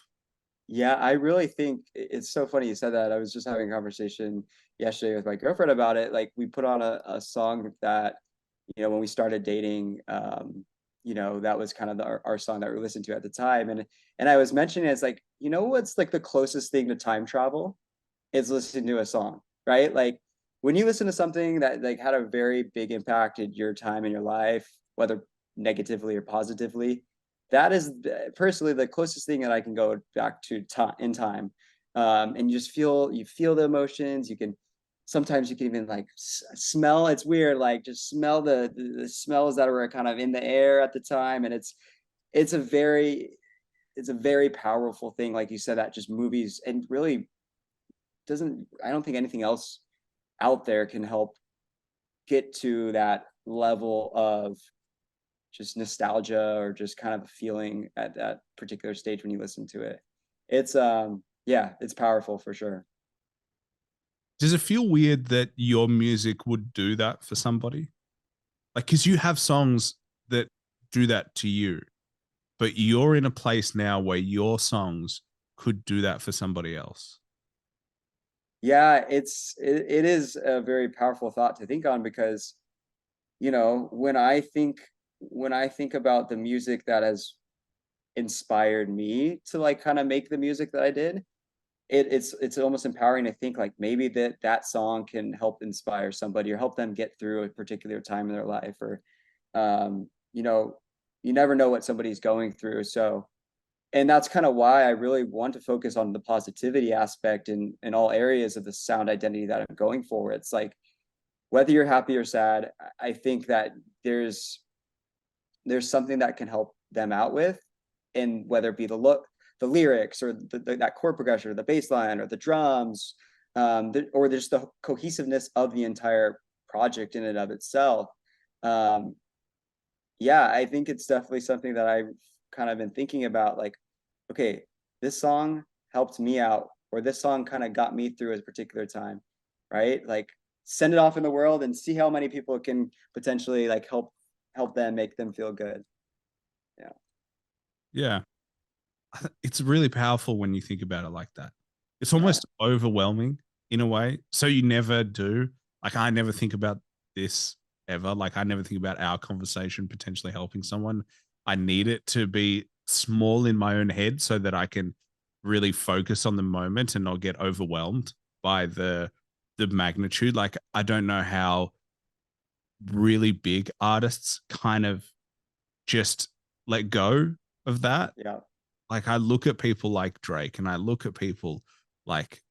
Yeah, I really think it's so funny you said that. I was just having a conversation yesterday with my girlfriend about it. Like we put on a song that, when we started dating, that was kind of our song that we listened to at the time. And I was mentioning it's like, what's like the closest thing to time travel is listening to a song, right? Like when you listen to something that like had a very big impact in your time in your life, whether negatively or positively, that is personally the closest thing that I can go back to in time. And you feel the emotions. Sometimes you can even like smell. It's weird, like just smell the smells that were kind of in the air at the time, and it's a very it's a very powerful thing, like you said, that just movies and really doesn't. I don't think anything else out there can help get to that level of just nostalgia or just kind of a feeling at that particular stage when you listen to it. It's yeah, it's powerful for sure. Does it feel weird that your music would do that for somebody? Like, because you have songs that do that to you, but you're in a place now where your songs could do that for somebody else. Yeah, it is a very powerful thought to think on because when I think about the music that has inspired me to like kind of make the music that I did, it's almost empowering to think like maybe that song can help inspire somebody or help them get through a particular time in their life or um you know you never know what somebody's going through. So and that's kind of why I really want to focus on the positivity aspect in all areas of the sound identity that I'm going for. It's like whether you're happy or sad, I think that there's something that can help them out with, and whether it be the lyrics or that chord progression or the bass line or the drums, or just the cohesiveness of the entire project in and of itself. um, yeah, I think it's definitely something that I've kind of been thinking about, like, okay, this song helped me out, or this song kind of got me through a particular time, right? Like send it off in the world and see how many people can potentially like help them, make them feel good. Yeah. Yeah. It's really powerful when you think about it like that. It's Yeah. almost overwhelming in a way. So you never do. Like, I never think about this ever. Like, I never think about our conversation potentially helping someone. I need it to be small in my own head so that I can really focus on the moment and not get overwhelmed by the magnitude. Like, I don't know how really big artists kind of just let go of that. Yeah. Like, I look at people like Drake and I look at people like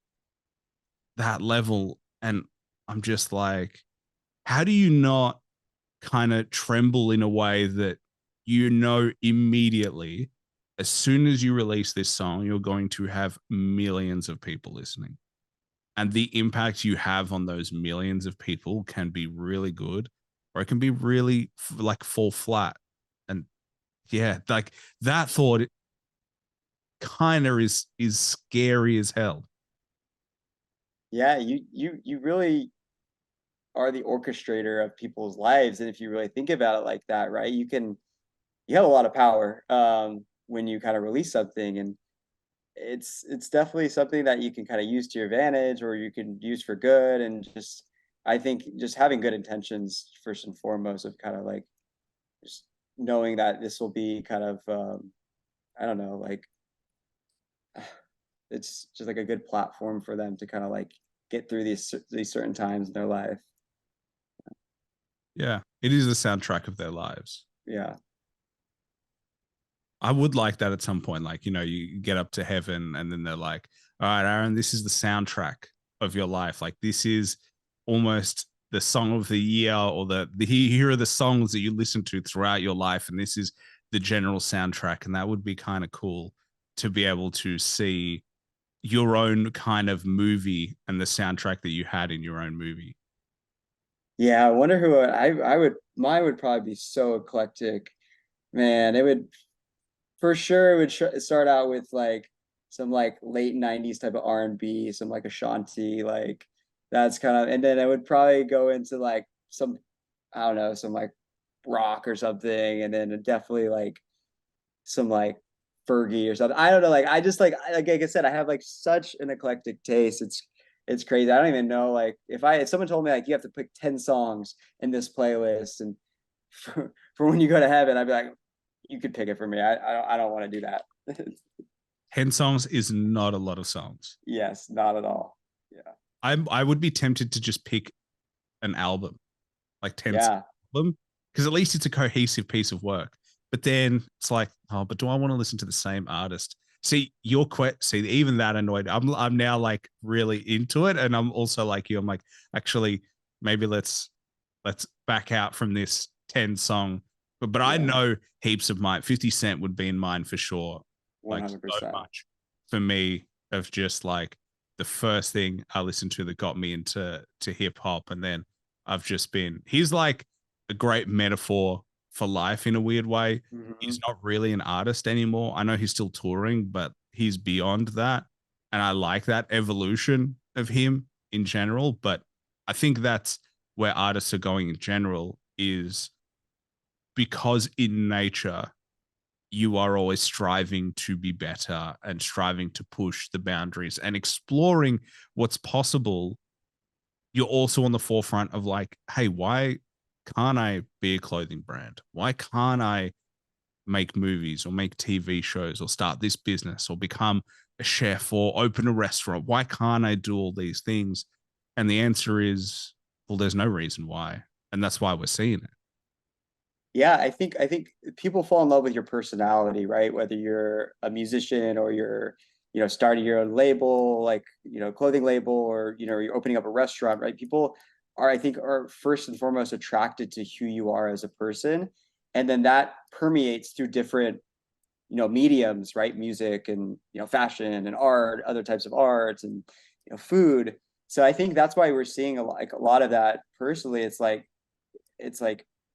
that level, and I'm just like, how do you not kind of tremble in a way that immediately, as soon as you release this song, you're going to have millions of people listening? And the impact you have on those millions of people can be really good, or it can be really like fall flat. And yeah, like that thought kind of is scary as hell. Yeah, you really are the orchestrator of people's lives, and if you really think about it like that, right, you have a lot of power when you kind of release something, and it's definitely something that you can kind of use to your advantage or you can use for good. And just I think just having good intentions first and foremost, of kind of like just knowing that this will be kind of I don't know, like it's just like a good platform for them to kind of like get through these certain times in their life. Yeah, it is the soundtrack of their lives. Yeah. I would like that at some point. Like, you get up to heaven and then they're like, all right, Aaron, this is the soundtrack of your life. Like, this is almost the song of the year, or here are the songs that you listen to throughout your life. And this is the general soundtrack, and that would be kind of cool to be able to see your own kind of movie and the soundtrack that you had in your own movie. Yeah, I wonder who I would mine would probably be so eclectic. Man, it would for sure it would start out with like some like late 90s type of R&B, some like Ashanti, like that's kind of, and then it would probably go into like some, I don't know, some like rock or something, and then definitely like some like Fergie or something. I don't know, like I just like I said, I have like such an eclectic taste. It's crazy. I don't even know, like if someone told me like you have to pick 10 songs in this playlist and for when you go to heaven, I'd be like, you could pick it for me. I don't want to do that. 10 songs is not a lot of songs. Yes, not at all. Yeah. I would be tempted to just pick an album, like 10 Yeah. album, because at least it's a cohesive piece of work. But then it's like, oh, but do I want to listen to the same artist? See, see, even that annoyed. I'm now like really into it, and I'm also like you. I'm like, actually, maybe let's back out from this 10 song. But I Yeah. know heaps of mine. 50 Cent would be in mine for sure. Like so 100%. much for me of just like the first thing I listened to that got me into hip hop, and then I've just been. He's like a great metaphor for life in a weird way. Mm-hmm. He's not really an artist anymore. I know he's still touring, but he's beyond that, and I like that evolution of him in general. But I think that's where artists are going in general is because in nature you are always striving to be better and striving to push the boundaries and exploring what's possible. You're also on the forefront of like, hey, why can't I be a clothing brand? Why can't I make movies or make TV shows or start this business or become a chef or open a restaurant? Why can't I do all these things? And the answer is, well, there's no reason why. And that's why we're seeing it. Yeah, I think people fall in love with your personality, right? Whether you're a musician or you're, starting your own label, like, clothing label, or, you're opening up a restaurant, right? People are, I think, are first and foremost attracted to who you are as a person. And then that permeates through different, mediums, right? Music and, fashion and art, other types of arts and, food. So I think that's why we're seeing a lot of that personally. It's like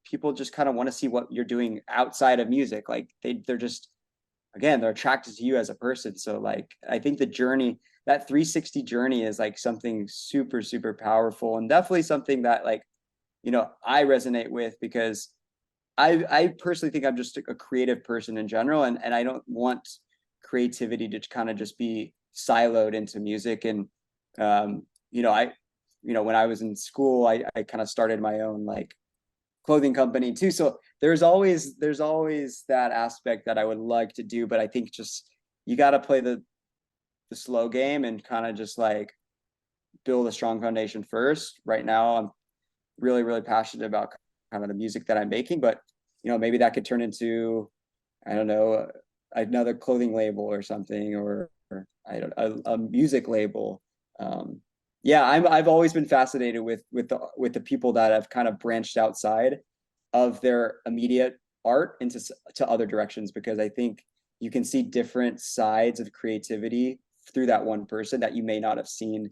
people just kind of want to see what you're doing outside of music. Like they're just, again, they're attracted to you as a person. So like I think the journey, that 360 journey, is like something super super powerful, and definitely something that like, I resonate with, because I personally think I'm just a creative person in general, and I don't want creativity to kind of just be siloed into music. And I, when I was in school, I kind of started my own like clothing company too. So there's always that aspect that I would like to do, but I think just you got to play the slow game and kind of just like build a strong foundation first. Right now, I'm really really passionate about kind of the music that I'm making, but maybe that could turn into, I don't know, another clothing label or something, or I don't a music label. Um, yeah, I've always been fascinated with the people that have kind of branched outside of their immediate art into to other directions, because I think you can see different sides of creativity through that one person that you may not have seen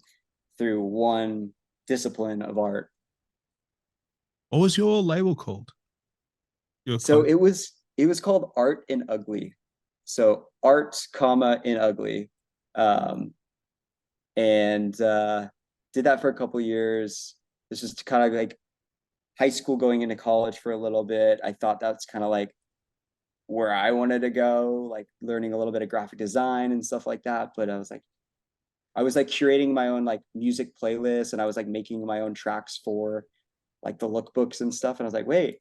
through one discipline of art. What was your label called? Your So clothing? it was called Art in Ugly. So art, comma, in ugly. Um, and did that for a couple years. This is kind of like high school going into college for a little bit. I thought that's kind of like where I wanted to go, like learning a little bit of graphic design and stuff like that. But I was like curating my own like music playlist, and I was like making my own tracks for like the lookbooks and stuff. And I was like, wait,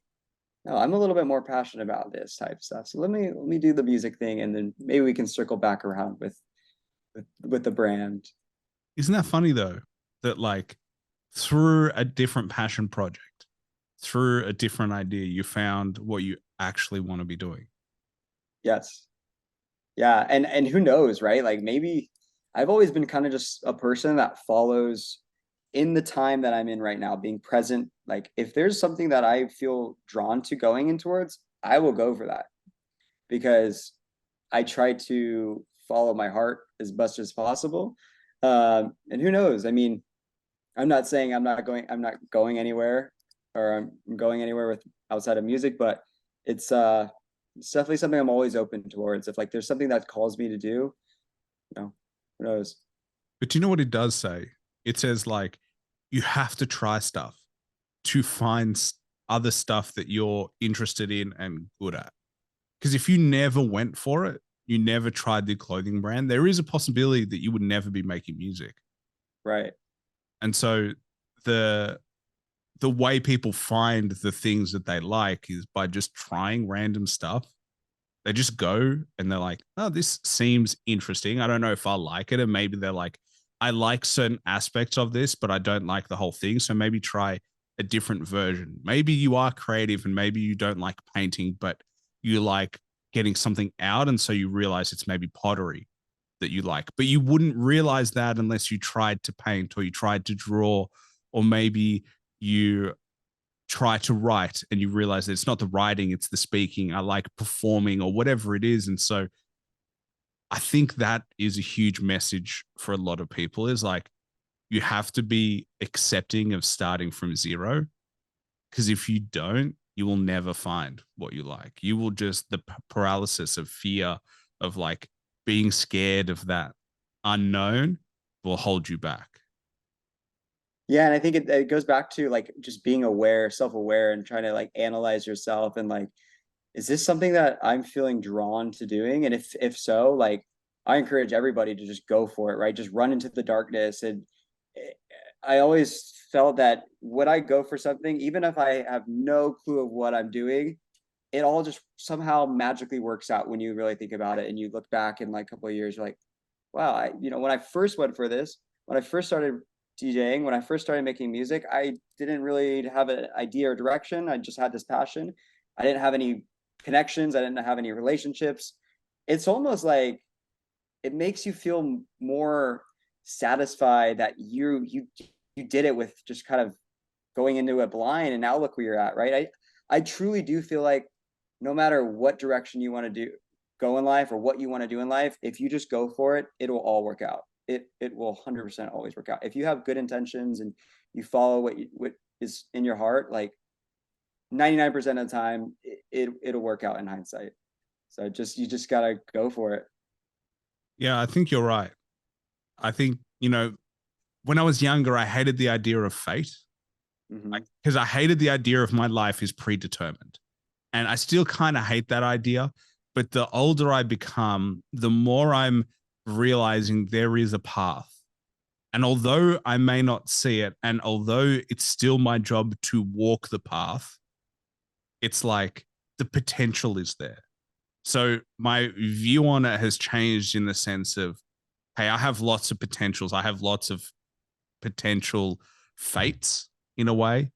no, I'm a little bit more passionate about this type of stuff. So let me do the music thing, and then maybe we can circle back around with the brand. Isn't that funny though? That like through a different passion project, through a different idea, you found what you actually want to be doing. Yes. Yeah, and who knows, right? Like maybe I've always been kind of just a person that follows in the time that I'm in right now, being present. Like if there's something that I feel drawn to going in towards, I will go for that. because I try to follow my heart as much as possible. And who knows? I mean, I'm not saying I'm not going anywhere, or I'm going anywhere with outside of music, but it's definitely something I'm always open towards. If like there's something that calls me to do, who knows? But do you know what it does say? It says like you have to try stuff to find other stuff that you're interested in and good at. Because if you never went for it, you never tried the clothing brand, there is a possibility that you would never be making music. Right. And so the the way people find the things that they like is by just trying random stuff. They just go and they're like, oh, this seems interesting. I don't know if I like it. And maybe they're like, I like certain aspects of this, but I don't like the whole thing. So maybe try a different version. Maybe you are creative and maybe you don't like painting, but you like getting something out. And so you realize it's maybe pottery that you like. But you wouldn't realize that unless you tried to paint or you tried to draw, or maybe you try to write and you realize that it's not the writing, it's the speaking. I like performing or whatever it is. And so I think that is a huge message for a lot of people is like, you have to be accepting of starting from zero. Because if you don't, you will never find what you like. You will just, the paralysis of fear of like being scared of that unknown will hold you back. Yeah, and I think it goes back to like just being aware, self-aware, and trying to like analyze yourself and like, is this something that I'm feeling drawn to doing? And if so, like I encourage everybody to just go for it, right? Just run into the darkness. And eh, I always felt that when I go for something, even if I have no clue of what I'm doing, it all just somehow magically works out when you really think about it and you look back in like a couple of years, you're like, wow, when I first went for this, when I first started DJing, when I first started making music, I didn't really have an idea or direction. I just had this passion. I didn't have any connections. I didn't have any relationships. It's almost like it makes you feel more satisfied that you did it with just kind of going into it blind, and now look where you're at, right? I truly do feel like no matter what direction you want to do go in life or what you want to do in life, if you just go for it, it will all work out. It will 100% always work out. If you have good intentions and you follow what is in your heart, like 99% of the time it'll work out in hindsight. So you just got to go for it. Yeah, I think you're right. I think, when I was younger, I hated the idea of fate. Mm-hmm. Like, because I hated the idea of my life is predetermined. And I still kind of hate that idea. But the older I become, the more I'm realizing there is a path. And although I may not see it, and although it's still my job to walk the path, it's like the potential is there. So my view on it has changed in the sense of, hey, I have lots of potentials. I have lots of potential fates in a way.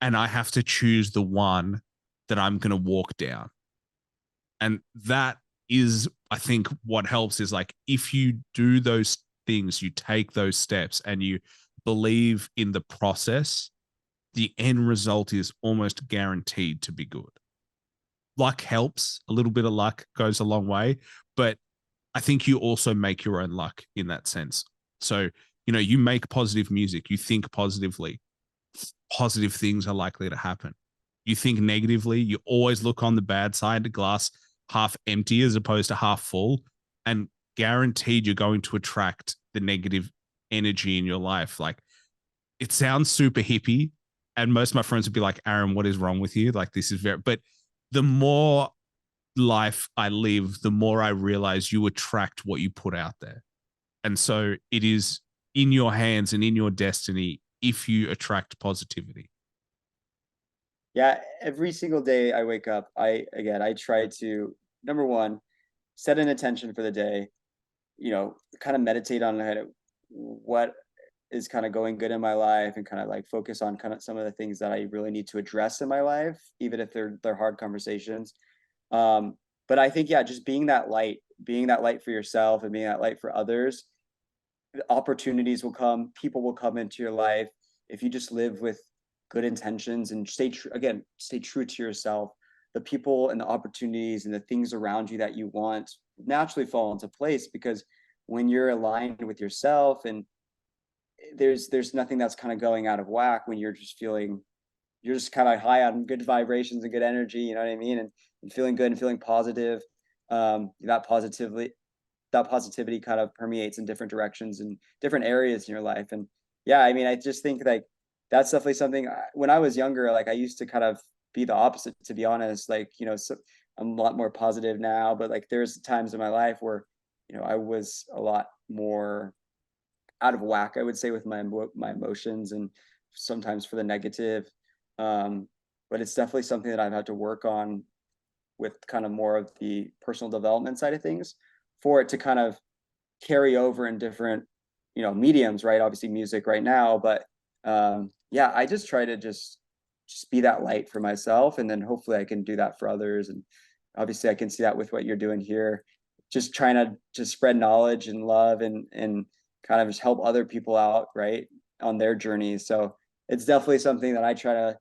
And I have to choose the one that I'm going to walk down. And that is, I think, what helps is like if you do those things, you take those steps and you believe in the process, the end result is almost guaranteed to be good. Luck helps, a little bit of luck goes a long way, but I think you also make your own luck in that sense. So, you make positive music, you think positively, positive things are likely to happen. You think negatively, you always look on the bad side, the glass half empty as opposed to half full, and guaranteed you're going to attract the negative energy in your life. Like it sounds super hippie, and most of my friends would be like, Aaron, what is wrong with you? Like this is but the more life I live, the more I realize you attract what you put out there. And so it is in your hands and in your destiny if you attract positivity. Yeah, every single day I wake up, I try to, number one, set an intention for the day, kind of meditate on what is kind of going good in my life and kind of like focus on kind of some of the things that I really need to address in my life, even if they're hard conversations. But I think, yeah, just being that light for yourself and being that light for others, opportunities will come, people will come into your life if you just live with good intentions and stay true to yourself. the people and the opportunities and the things around you that you want naturally fall into place, because when you're aligned with yourself, and there's nothing that's kind of going out of whack when you're just kind of high on good vibrations and good energy, you know what I mean? And feeling good and feeling positive. That positivity kind of permeates in different directions and different areas in your life. And yeah, I mean, I just think like that's definitely something when I was younger, like I used to kind of be the opposite, to be honest. Like, so I'm a lot more positive now, but like there's times in my life where, I was a lot more out of whack, I would say, with my emotions, and sometimes for the negative. But it's definitely something that I've had to work on with kind of more of the personal development side of things for it to kind of carry over in different, mediums, right? Obviously music right now, but yeah, I just try to just be that light for myself, and then hopefully I can do that for others. And obviously I can see that with what you're doing here, just trying to just spread knowledge and love, and kind of just help other people out, right, on their journeys. So it's definitely something that I try to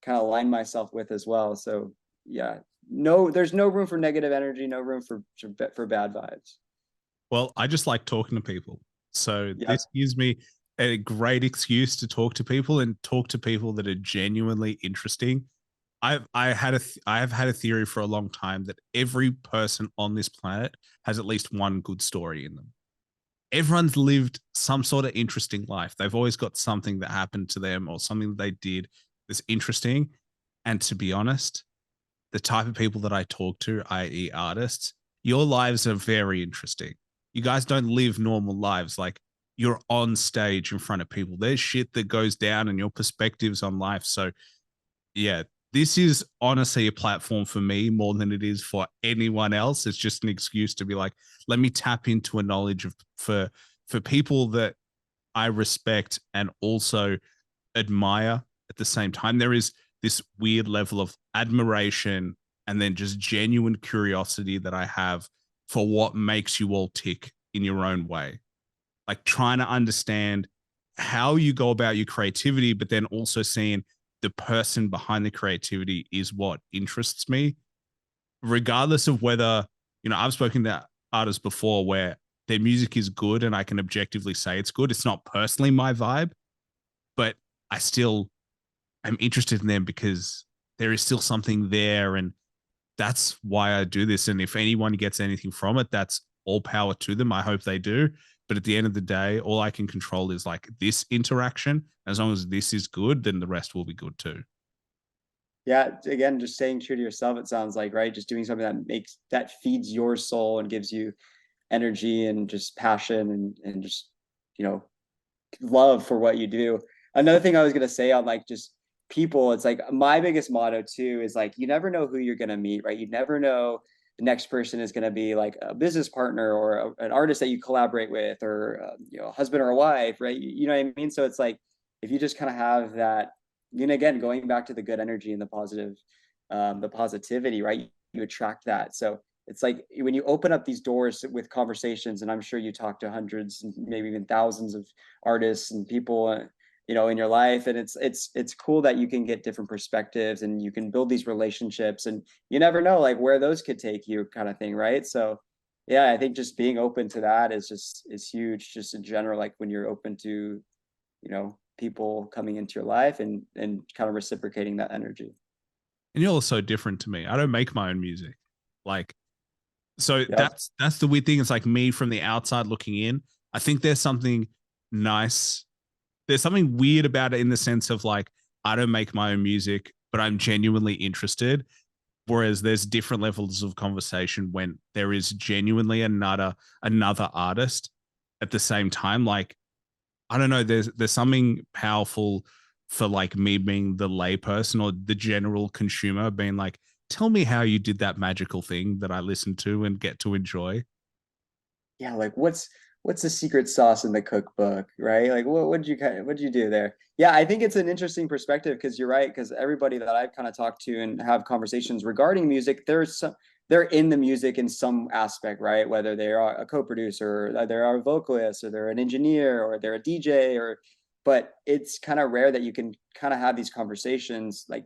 kind of align myself with as well. So yeah, no, there's no room for negative energy, no room for bad vibes. Well, I just like talking to people. So Yeah. this gives me a great excuse to talk to people and talk to people that are genuinely interesting. I have had a theory for a long time that every person on this planet has at least one good story in them. Everyone's lived some sort of interesting life. They've always got something that happened to them or something that they did that's interesting. And to be honest, the type of people that I talk to, i.e., artists, your lives are very interesting. You guys don't live normal lives. Like, you're on stage in front of people. There's shit that goes down and your perspectives on life. So, yeah, this is honestly a platform for me more than it is for anyone else. It's just an excuse to be like, let me tap into a knowledge of for people that I respect and also admire at the same time. There is this weird level of admiration and then just genuine curiosity that I have for what makes you all tick in your own way. Like, trying to understand how you go about your creativity, but then also seeing the person behind the creativity is what interests me, regardless of whether, I've spoken to artists before where their music is good and I can objectively say it's good. It's not personally my vibe, but I still am interested in them because there is still something there. And that's why I do this. And if anyone gets anything from it, that's all power to them. I hope they do. But at the end of the day, all I can control is like this interaction. As long as this is good, then the rest will be good too. Yeah, again, just staying true to yourself, it sounds like, right? Just doing something that feeds your soul and gives you energy and just passion, and just, you know, love for what you do. Another thing I was gonna say on like just people, it's like my biggest motto too is like you never know who you're gonna meet, right? You never know the next person is gonna be like a business partner or an artist that you collaborate with, or a husband or a wife, right? You know what I mean? So it's like if you just kind of have that, again, going back to the good energy and the positivity, right? You attract that. So it's like when you open up these doors with conversations, and I'm sure you talk to hundreds and maybe even thousands of artists and people, in your life, and it's cool that you can get different perspectives and you can build these relationships, and you never know like where those could take you, kind of thing, right? So yeah, I think just being open to that is huge, just in general, like when you're open to, people coming into your life and kind of reciprocating that energy. And you're also different to me. I don't make my own music. Like, so Yep. that's the weird thing. It's like me from the outside looking in. I think there's something nice. There's something weird about it in the sense of like, I don't make my own music, but I'm genuinely interested. Whereas there's different levels of conversation when there is genuinely another artist at the same time. Like, I don't know, there's something powerful for like me being the layperson or the general consumer being like, tell me how you did that magical thing that I listen to and get to enjoy. Yeah, like what's the secret sauce in the cookbook, right? Like what'd you do there? Yeah, I think it's an interesting perspective, because you're right, because everybody that I've kind of talked to and have conversations regarding music, they're in the music in some aspect, right? Whether they are a co-producer, or they're a vocalist, or they're an engineer, or they're a DJ, but it's kind of rare that you can kind of have these conversations like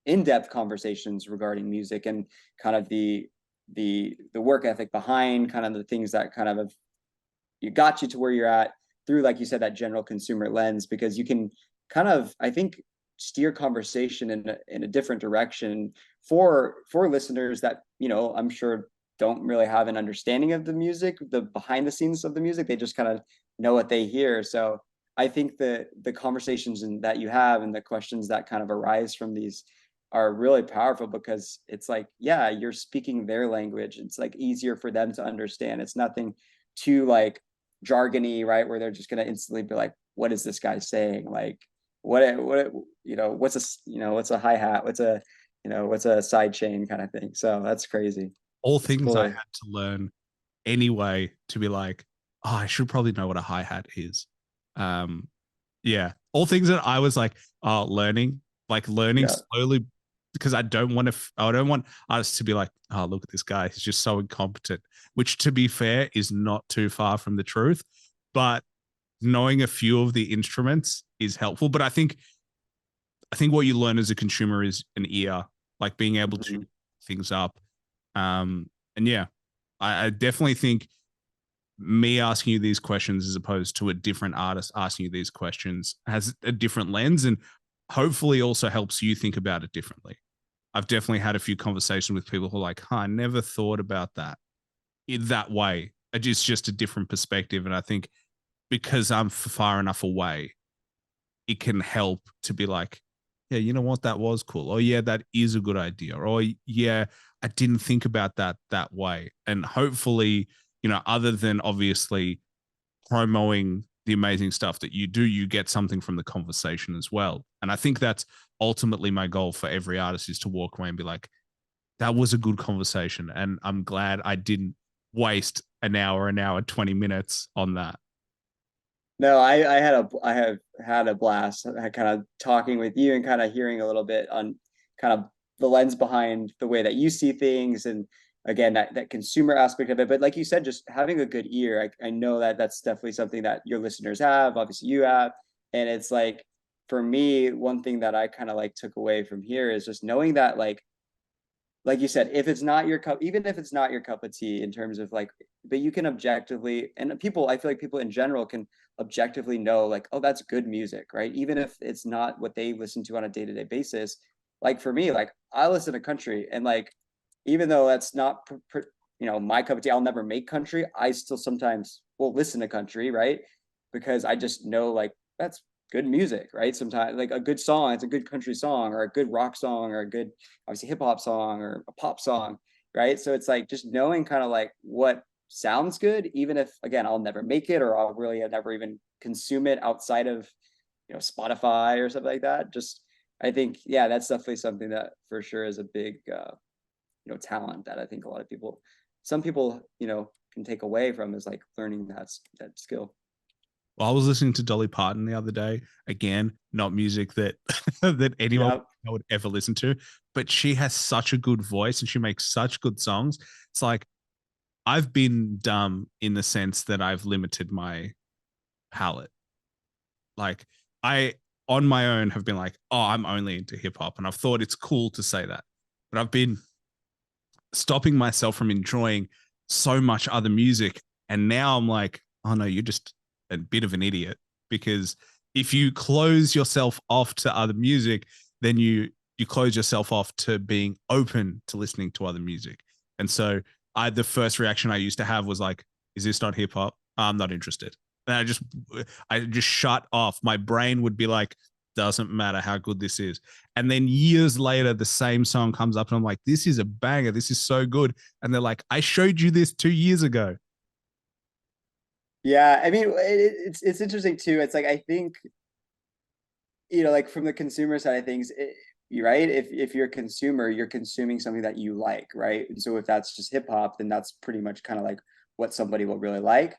in-depth conversations regarding music and kind of the work ethic behind kind of the things that kind of have, you got you to where you're at through, like you said, that general consumer lens, because you can kind of, I think, steer conversation in a different direction for listeners that, you know, I'm sure don't really have an understanding of the music, the behind the scenes of the music. They just kind of know what they hear. So I think the conversations that you have and the questions that kind of arise from these are really powerful, because it's like, yeah, you're speaking their language. It's like easier for them to understand. It's nothing too like jargony, right? Where they're just going to instantly be like, what is this guy saying? Like, what, you know, what's what's a hi-hat? What's a, what's a side chain kind of thing. So that's crazy. All It's things I cool. had to learn anyway to be like, oh, I should probably know what a hi-hat is. Um, yeah. All things that I was like, learning, learning Yeah. slowly, because I don't want to, I don't want us to be like, oh, look at this guy. He's just so incompetent, which to be fair is not too far from the truth. But knowing a few of the instruments is helpful. But I think what you learn as a consumer is an ear, like being able to Mhm. things up. And yeah, I definitely think me asking you these questions as opposed to a different artist asking you these questions has a different lens, and hopefully also helps you think about it differently. I've definitely had a few conversations with people who are like, huh, I never thought about that in that way. It's just a different perspective. And I think because I'm far enough away, it can help to be like, yeah, you know what, that was cool. Oh yeah, that is a good idea. Or yeah, I didn't think about that way. And hopefully, other than obviously promoting the amazing stuff that you do, you get something from the conversation as well. And I think that's ultimately my goal for every artist, is to walk away and be like, that was a good conversation. And I'm glad I didn't waste an hour, 20 minutes on that. No, I have had a blast kind of talking with you and kind of hearing a little bit on kind of the lens behind the way that you see things, and again that consumer aspect of it. But like you said, just having a good ear. I know that that's definitely something that your listeners have, obviously you have. And it's like, for me, one thing that I kind of like took away from here is just knowing that, like you said, if it's not your cup, even if it's not your cup of tea in terms of like, but you can objectively, and people, I feel like people in general can objectively know like, oh, that's good music, right? Even if it's not what they listen to on a day-to-day basis. Like for me, like I listen to country, and like, even though that's not, my cup of tea, I'll never make country. I still sometimes will listen to country, right? Because I just know like that's good music, right? Sometimes like a good song, it's a good country song, or a good rock song, or a good, obviously, hip hop song, or a pop song, right? So it's like just knowing kind of like what sounds good, even if again I'll never make it, or I'll really never even consume it outside of Spotify or something like that. Just, I think, yeah, that's definitely something that for sure is a big talent that I think a lot of people, some people, can take away from, is like learning that skill. Well, I was listening to Dolly Parton the other day. Again, not music that that anyone Yeah. would ever listen to, but she has such a good voice and she makes such good songs. It's like I've been dumb in the sense that I've limited my palette. Like I on my own have been like, oh, I'm only into hip hop, and I've thought it's cool to say that, but I've been stopping myself from enjoying so much other music. And now I'm like, oh no, you're just a bit of an idiot, because if you close yourself off to other music, then you close yourself off to being open to listening to other music. And so the first reaction I used to have was like, is this not hip hop? I'm not interested. And I just shut off. My brain would be like, doesn't matter how good this is. And then years later, the same song comes up and I'm like, this is a banger. This is so good. And they're like, I showed you this 2 years ago. Yeah, I mean, it's interesting too. It's like, I think, like from the consumer side of things, you're right. If you're a consumer, you're consuming something that you like, right? And so if that's just hip hop, then that's pretty much kind of like what somebody will really like.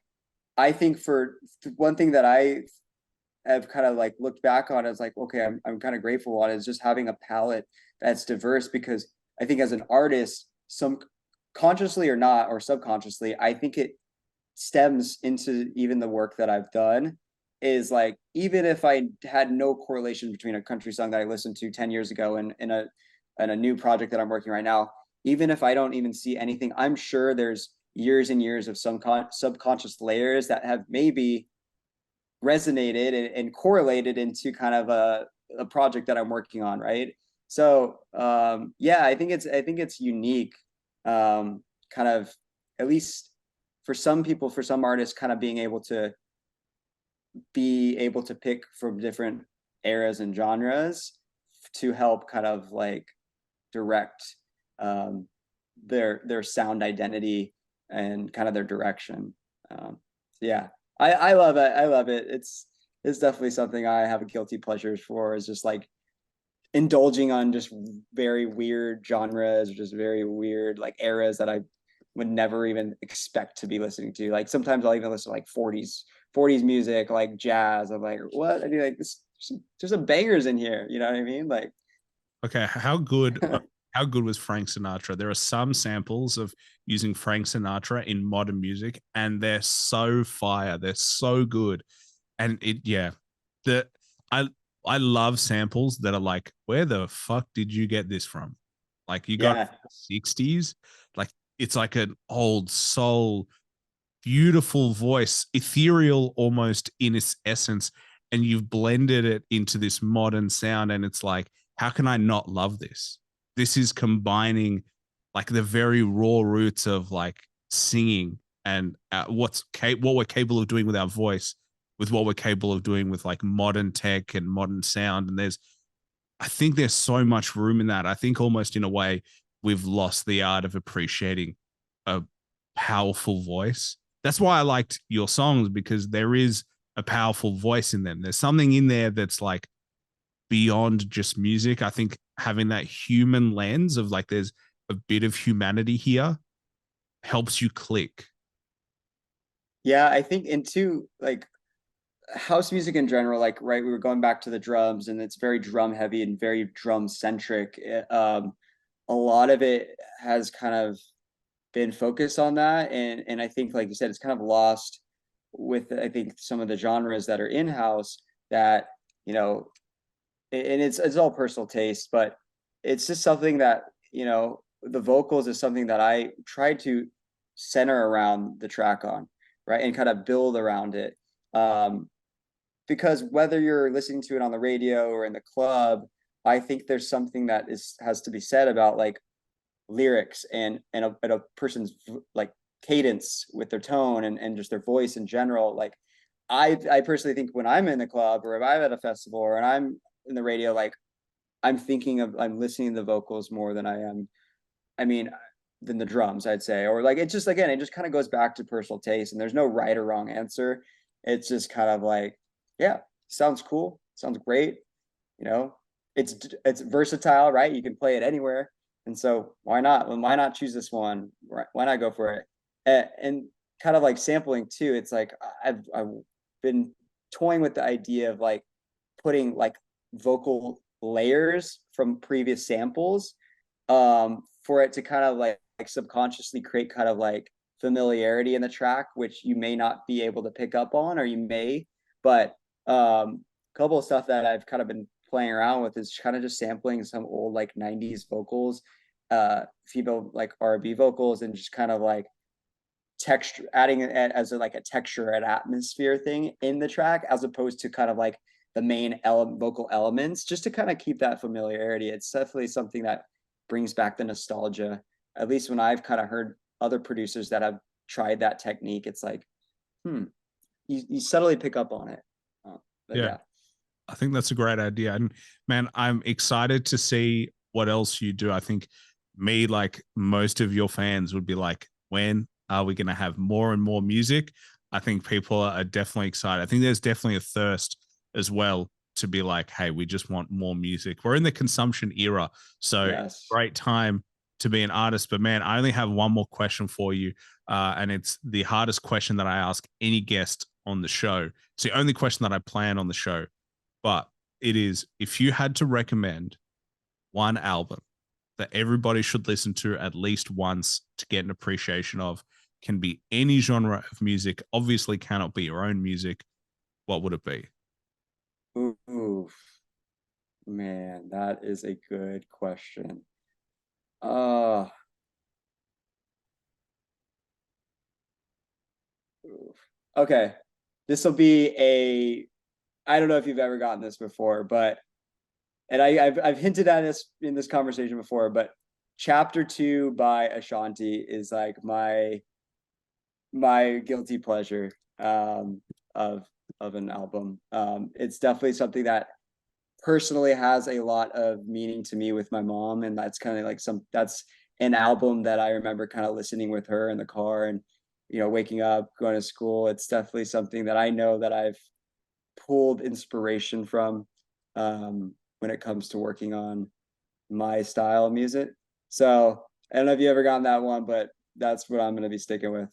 I think for one thing that I have kind of like looked back on as like, okay, I'm kind of grateful on, is just having a palette that's diverse, because I think as an artist, some consciously or not, or subconsciously, I think it stems into even the work that I've done, is like, even if I had no correlation between a country song that I listened to 10 years ago and a and a new project that I'm working right now, even if I don't even see anything, I'm sure there's years and years of some subconscious layers that have maybe resonated and correlated into kind of a project that I'm working on, right? So yeah, I think it's unique, kind of, at least for some people, for some artists, kind of being able to pick from different eras and genres to help kind of like direct um, their sound identity and kind of their direction. Yeah, I love it. I love it. It's definitely something I have a guilty pleasures for. Is just like indulging on just very weird genres, just very weird like eras that I would never even expect to be listening to. Like sometimes I'll even listen to like 40s music, like jazz. I'm like, what? I mean, like this, there's some bangers in here. You know what I mean? Like, Okay, how good was Frank Sinatra? There are some samples of using Frank Sinatra in modern music, and they're so fire. They're so good, and the I I love samples that are like, where the fuck did you get this from? Like you got yeah, 60s, like it's like an old soul, beautiful voice, ethereal almost in its essence, and you've blended it into this modern sound, and it's like, how can I not love this? This is combining like the very raw roots of like singing and what we're capable of doing with our voice with what we're capable of doing with like modern tech and modern sound. And I think there's so much room in that. I think almost in a way we've lost the art of appreciating a powerful voice. That's why I liked your songs, because there is a powerful voice in them. There's something in there that's like beyond just music. I think having that human lens of like there's a bit of humanity here helps you click. yeah. I think into like house music in general, like right, we were going back to the drums, and it's very drum heavy and very drum centric. A lot of it has kind of been focused on that, and I think, like you said, it's kind of lost with, I think, some of the genres that are in house that, you know, and it's all personal taste, but it's just something that, you know, the vocals is something that I try to center around the track on, right, and kind of build around it. Um, because whether you're listening to it on the radio or in the club, I think there's something that has to be said about like lyrics and a person's like cadence with their tone and just their voice in general. Like I personally think when I'm in the club or if I'm at a festival or I'm in the radio, like I'm listening to the vocals more than I am, I mean, than the drums, I'd say. Or like, it just, again, it just kind of goes back to personal taste, and there's no right or wrong answer. It's just kind of like, yeah, sounds cool, sounds great, you know, it's versatile, right? You can play it anywhere. And so why not? Well, why not choose this one? Right? Why not go for it? And kind of like sampling too. It's like I've been toying with the idea of like putting like vocal layers from previous samples, for it to kind of like subconsciously create kind of like familiarity in the track, which you may not be able to pick up on, or you may, but a couple of stuff that I've kind of been playing around with is kind of just sampling some old like 90s vocals, female like R&B vocals, and just kind of like texture, adding it as a, like a texture and atmosphere thing in the track, as opposed to kind of like the main vocal elements, just to kind of keep that familiarity. It's definitely something that brings back the nostalgia. At least when I've kind of heard other producers that have tried that technique, it's like, you subtly pick up on it. But Yeah, yeah. I think that's a great idea. And man, I'm excited to see what else you do. I think me, like most of your fans, would be like, when are we going to have more and more music? I think people are definitely excited. I think there's definitely a thirst as well to be like, hey, we just want more music. We're in the consumption era. So Yes. great time to be an artist. But man, I only have one more question for you. And it's the hardest question that I ask any guest on the show. It's the only question that I plan on the show, but it is, if you had to recommend one album that everybody should listen to at least once to get an appreciation of, can be any genre of music, obviously cannot be your own music, what would it be? Ooh. Man, that is a good question. Uh, okay. This will be a, I don't know if you've ever gotten this before, but, and I've hinted at this in this conversation before, but chapter 2 by Ashanti is like my guilty pleasure of an album. It's definitely something that personally has a lot of meaning to me with my mom, and that's kind of like that's an album that I remember kind of listening with her in the car and waking up, going to school. It's definitely something that I know that I've pulled inspiration from when it comes to working on my style of music. So I don't know if you ever gotten that one, but that's what I'm going to be sticking with.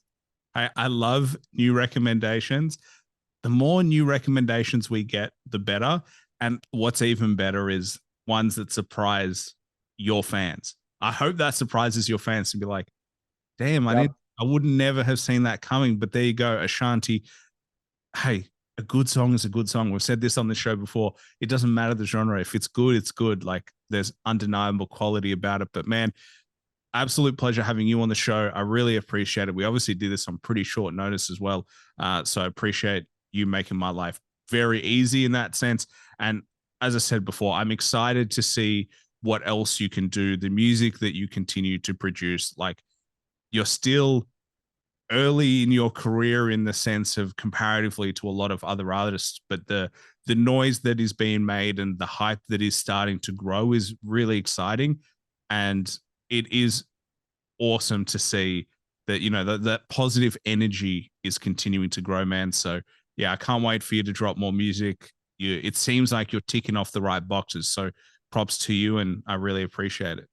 I love new recommendations. The more new recommendations we get, the better. And what's even better is ones that surprise your fans. I hope that surprises your fans to be like, damn, Yep. I would never have seen that coming. But there you go, Ashanti. Hey, a good song is a good song. We've said this on the show before. It doesn't matter the genre. If it's good, it's good. Like there's undeniable quality about it. But man, absolute pleasure having you on the show. I really appreciate it. We obviously did this on pretty short notice as well. So I appreciate you making my life very easy in that sense. And as I said before, I'm excited to see what else you can do, the music that you continue to produce. Like you're still early in your career in the sense of comparatively to a lot of other artists, but the noise that is being made and the hype that is starting to grow is really exciting. And it is awesome to see that that positive energy is continuing to grow, man. So yeah, I can't wait for you to drop more music. It seems like you're ticking off the right boxes. So props to you, and I really appreciate it.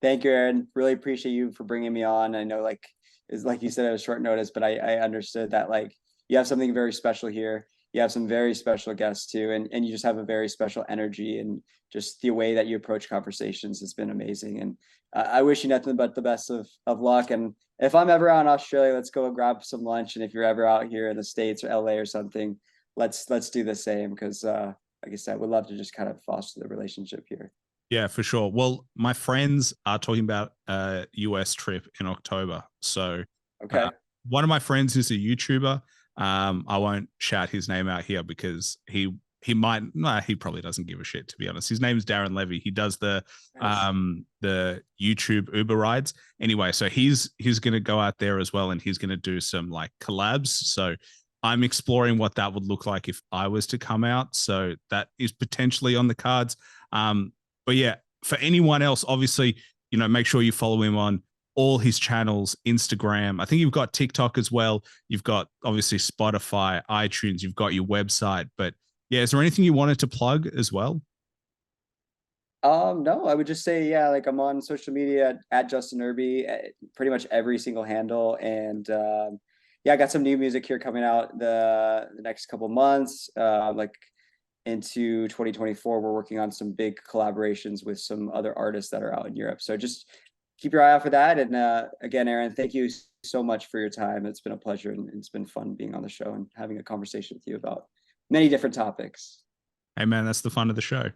Thank you, Aaron. Really appreciate you for bringing me on. I know, like, is like you said, it was short notice, but I understood that like you have something very special here. You have some very special guests too, and you just have a very special energy, and just the way that you approach conversations has been amazing. And I wish you nothing but the best of luck. And if I'm ever out in Australia, let's go grab some lunch. And if you're ever out here in the States or LA or something, let's do the same because like I said, would love to just kind of foster the relationship here. Yeah, for sure. Well, my friends are talking about a US trip in October. So uh, Okay. one of my friends is a YouTuber. I won't shout his name out here because he might no, he probably doesn't give a shit, to be honest. His name's Darren Levy. He does Nice. the YouTube Uber rides. Anyway, so he's gonna go out there as well, and he's gonna do some like collabs. So I'm exploring what that would look like if I was to come out. So that is potentially on the cards. But yeah, for anyone else, obviously, make sure you follow him on all his channels, Instagram. I think you've got TikTok as well. You've got obviously Spotify, iTunes, you've got your website. But yeah, is there anything you wanted to plug as well? No, I would just say, yeah, like I'm on social media at Justin Irby, pretty much every single handle. And yeah, I got some new music here coming out the next couple months. Like into 2024, we're working on some big collaborations with some other artists that are out in Europe. So just keep your eye out for that. And again, Aaron, thank you so much for your time. It's been a pleasure, and it's been fun being on the show and having a conversation with you about many different topics. Hey man, that's the fun of the show.